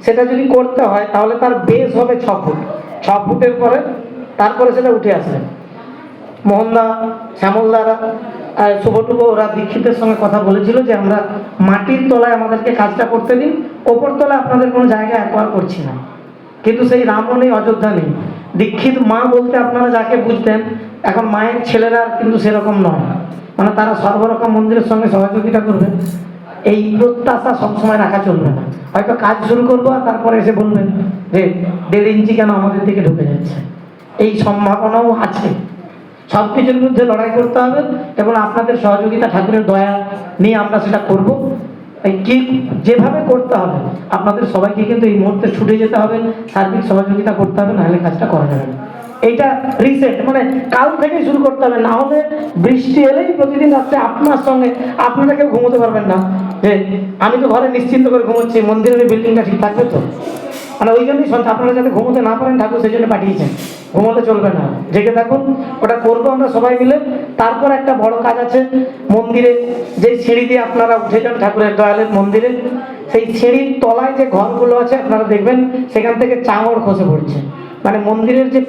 [SPEAKER 6] সেটা যদি করতে হয় তাহলে তার বেস হবে 6 ফুট। 6 ফুটের পরে তারপরে সেটা উঠে আসবে। মোহনদা শ্যামলদারা শুভটুকু ওরা দীক্ষিতের সঙ্গে কথা বলেছিল যে আমরা মাটির তলায় আমাদেরকে কাজটা করতে দিন, ওপর তলায় আপনাদের কোনো জায়গা অ্যাকোয়ার করছি না। কিন্তু সেই রামও নেই, অযোধ্যা নেই। দীক্ষিত মা বলতে আপনারা যাকে বুঝতেন, এখন মায়ের ছেলেরা কিন্তু সেরকম নয়, মানে তারা সর্বরকম মন্দিরের সঙ্গে সহযোগিতা করবে, এই প্রত্যাশা সবসময় রাখা চলবে না। হয়তো কাজ শুরু করবো আর তারপরে এসে বলবেন যে 1.5 ইঞ্চি কেন আমাদের দিকে ঢুকে যাচ্ছে, এই সম্ভাবনাও আছে। সব কিছুর বিরুদ্ধে লড়াই করতে হবে এবং আপনাদের সহযোগিতা, ঠাকুরের দয়া নিয়ে আমরা সেটা করব। কি যেভাবে করতে হবে আপনাদের সবাইকে কিন্তু এই মুহূর্তে ছুটে যেতে হবে, সার্বিক সহযোগিতা করতে হবে, নাহলে কাজটা করা যাবে না। এইটা রিসেট মানে কাল থেকে শুরু করতে হবে, না হলে বৃষ্টি এলেই প্রতিদিন রাত্রে আপনার সঙ্গে আপনারা কেউ ঘুমোতে পারবেন না যে আমি তো ঘরে নিশ্চিন্ত করে ঘুমোচ্ছি, মন্দিরের বিল্ডিংটা ঠিক থাকবে তো। মানে ওই জন্যই আপনারা যাতে ঘুমোতে না পারেন ঠাকুর সেই জন্য পাঠিয়েছেন, ঘুমোতে চলবে না, জেগে থাকুন, ওটা করবো আমরা সবাই মিলে। তারপর একটা বড় কাজ আছে, মন্দিরে যে সিঁড়ি দিয়ে আপনারা উঠে যান ঠাকুরের দয়ালের মন্দিরে, সেই সিঁড়ির তলায় যে ঘরগুলো আছে আপনারা দেখবেন সেখান থেকে চাঙড় খসে পড়ছে, মানে মন্দিরের যে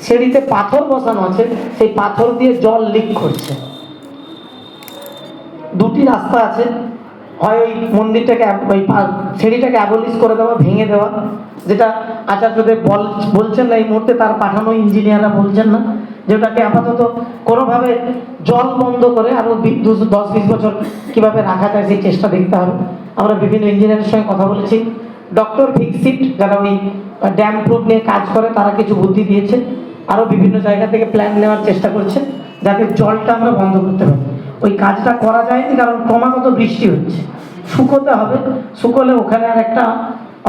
[SPEAKER 6] সিঁড়িতে পাথর বসানো আছে সেই পাথর দিয়ে জল লিক করছে। 2টি রাস্তা আছে, হয় ওই মন্দিরটাকে ওই সিঁড়িটাকে অ্যাবলিশ করে দেওয়া, ভেঙে দেওয়া, যেটা আচার্যদেব বলছেন না এই মুহূর্তে, তার পাঠানো ইঞ্জিনিয়াররা বলছেন না, যেটাকে আপাতত কোনোভাবে জল বন্ধ করে আরও 10-20 বছর কীভাবে রাখা যায় সেই চেষ্টা দেখতে হবে। আমরা বিভিন্ন ইঞ্জিনিয়ারের সঙ্গে কথা বলেছি, ডক্টর ভিক্সিট যারা ওই ড্যাম প্রুফ নিয়ে কাজ করে তারা কিছু বুদ্ধি দিয়েছে, আরও বিভিন্ন জায়গা থেকে প্ল্যান নেওয়ার চেষ্টা করছে যাতে জলটা আমরা বন্ধ করতে পারি। ওই কাজটা করা যায়নি কারণ ক্রমাগত বৃষ্টি হচ্ছে, শুকোতে হবে, শুকোলে ওখানে আর একটা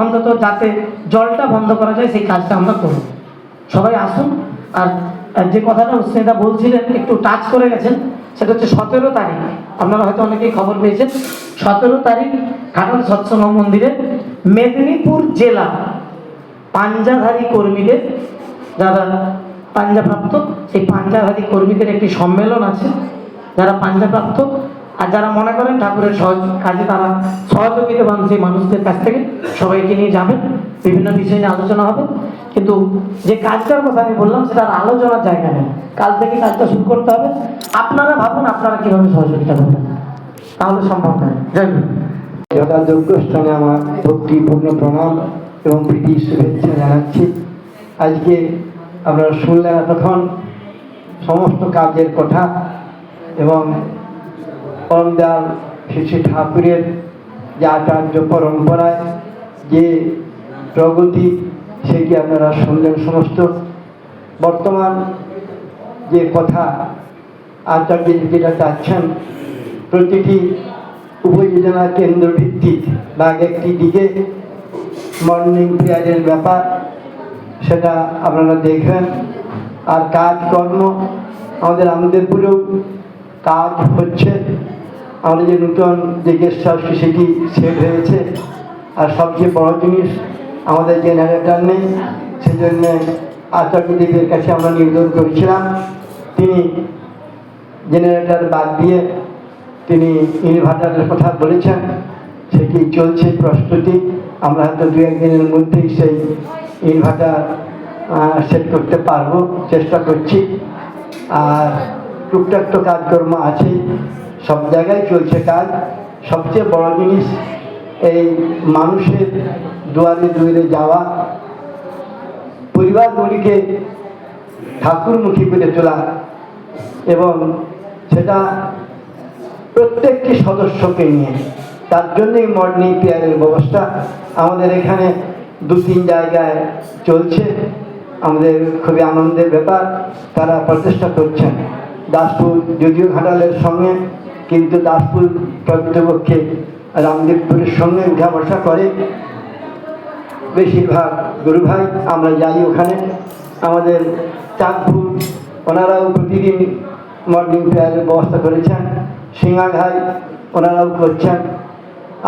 [SPEAKER 6] অন্তত যাতে জলটা বন্ধ করা যায় সেই কাজটা আমরা করব। সবাই আসুন। আর যে কথাটা উস্মিতা বলছিলেন, একটু টাচ করে গেছেন, সেটা হচ্ছে 17 তারিখ। আপনারা হয়তো অনেকেই খবর পেয়েছেন, 17 তারিখ ঘাটাল সৎসঙ্গ মন্দিরে মেদিনীপুর জেলা পাঞ্জাধারী কর্মীদের, যারা পাঞ্জাপ্রাপ্ত, সেই পাঞ্জাধারী কর্মীদের একটি সম্মেলন আছে। যারা পাঞ্জাপ্রাপ্ত আর যারা মনে করেন ঠাকুরের কাজে তারা সহযোগিতা পান, সেই মানুষদের কাছ থেকে সবাইকে নিয়ে যাবেন, বিভিন্ন বিষয় নিয়ে আলোচনা হবে। কিন্তু যে কাজটার কথা আমি বললাম, সেটার আলোচনার জায়গা নেই। কাল থেকে কাজটা শুরু করতে হবে। আপনারা ভাবুন আপনারা কীভাবে সহযোগিতা করবেন, তাহলে সম্ভব নয়। জয় গুরু।
[SPEAKER 4] যথাযোগ্য স্থানে আমার ভক্তিপূর্ণ প্রণাম এবং প্রীতি শুভেচ্ছা জানাচ্ছি। আজকে আপনারা শুনলেন এতক্ষণ সমস্ত কাজের কথা এবং পরমদয়াল শ্রী শ্রী ঠাকুরের যে আচার্য পরম্পরায় যে প্রগতি, সেটি আপনারা শুনলেন সমস্ত। বর্তমান যে কথা আচার্য যেটা চাচ্ছেন, প্রতিটি উপযোজনা কেন্দ্র ভিত্তিক বা একটি দিকে মর্নিং প্রেয়ারের ব্যাপার, সেটা আপনারা দেখবেন। আর কাজকর্ম আমাদের আনন্দপুরেও কাজ হচ্ছে। আমাদের যে নূতন যে গেস্ট হাউস সেটি সেট হয়েছে। আর সবচেয়ে বড় জিনিস, আমাদের জেনারেটর নেই, সেই জন্যে আচার্যদেবের কাছে আমরা নিবেদন করেছিলাম, তিনি জেনারেটর বাদ দিয়ে তিনি ইনভার্টারের কথা বলেছেন। সেটি চলছে প্রস্তুতি। আমরা হয়তো 2-1 দিনের মধ্যেই সেই ইনভার্টার সেট করতে পারবো, চেষ্টা করছি। আর টুকটাক তো কাজকর্ম আছেই, সব জায়গায় চলছে কাজ। সবচেয়ে বড় জিনিস এই মানুষের দুয়ারে দুয়ারে যাওয়া, পরিবারগুলিকে ঠাকুরমুখী করে তোলা, এবং সেটা প্রত্যেকটি সদস্যকে নিয়ে। তার জন্যই মর্নিং প্রেয়ারের ব্যবস্থা আমাদের এখানে 2-3 জায়গায় চলছে। আমাদের খুবই আনন্দের ব্যাপার, তারা প্রচেষ্টা করছেন। দাসপুর যদিও ঘাটালের সঙ্গে, কিন্তু দাসপুর প্রকৃতপক্ষে রামদেবপুরের সঙ্গে উঠা বসা করে। বেশিরভাগ গুরু ভাই আমরা যাই ওখানে। আমাদের চাঁদপুর ওনারাও প্রতিদিন মর্নিং প্রেয়ারের ব্যবস্থা করেছেন। সিঙ্গাঘাই ওনারাও করছেন।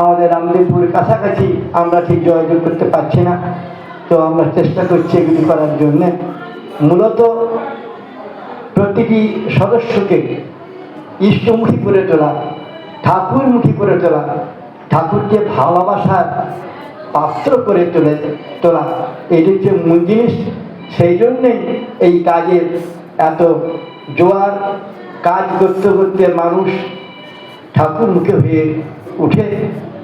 [SPEAKER 4] আমাদের রামদেবপুর কাছাকাছি আমরা ঠিক যোগাযোগ করতে পারছি না, তো আমরা চেষ্টা করছি এগুলি করার জন্যে। মূলত প্রতিটি সদস্যকে ইষ্টমুখী করে তোলা, ঠাকুরমুখী করে তোলা, ঠাকুরকে ভালোবাসার পাত্র করে তোলা, এটি হচ্ছে মূল জিনিস। সেই জন্যেই এই কাজের এত জোয়ার। কাজ করতে করতে মানুষ ঠাকুরমুখী হয়ে উঠে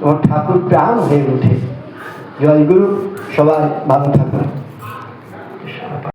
[SPEAKER 4] এবং ঠাকুর প্রাণ হয়ে ওঠে। জয় গুরু, সবাই ভালো থাকুন।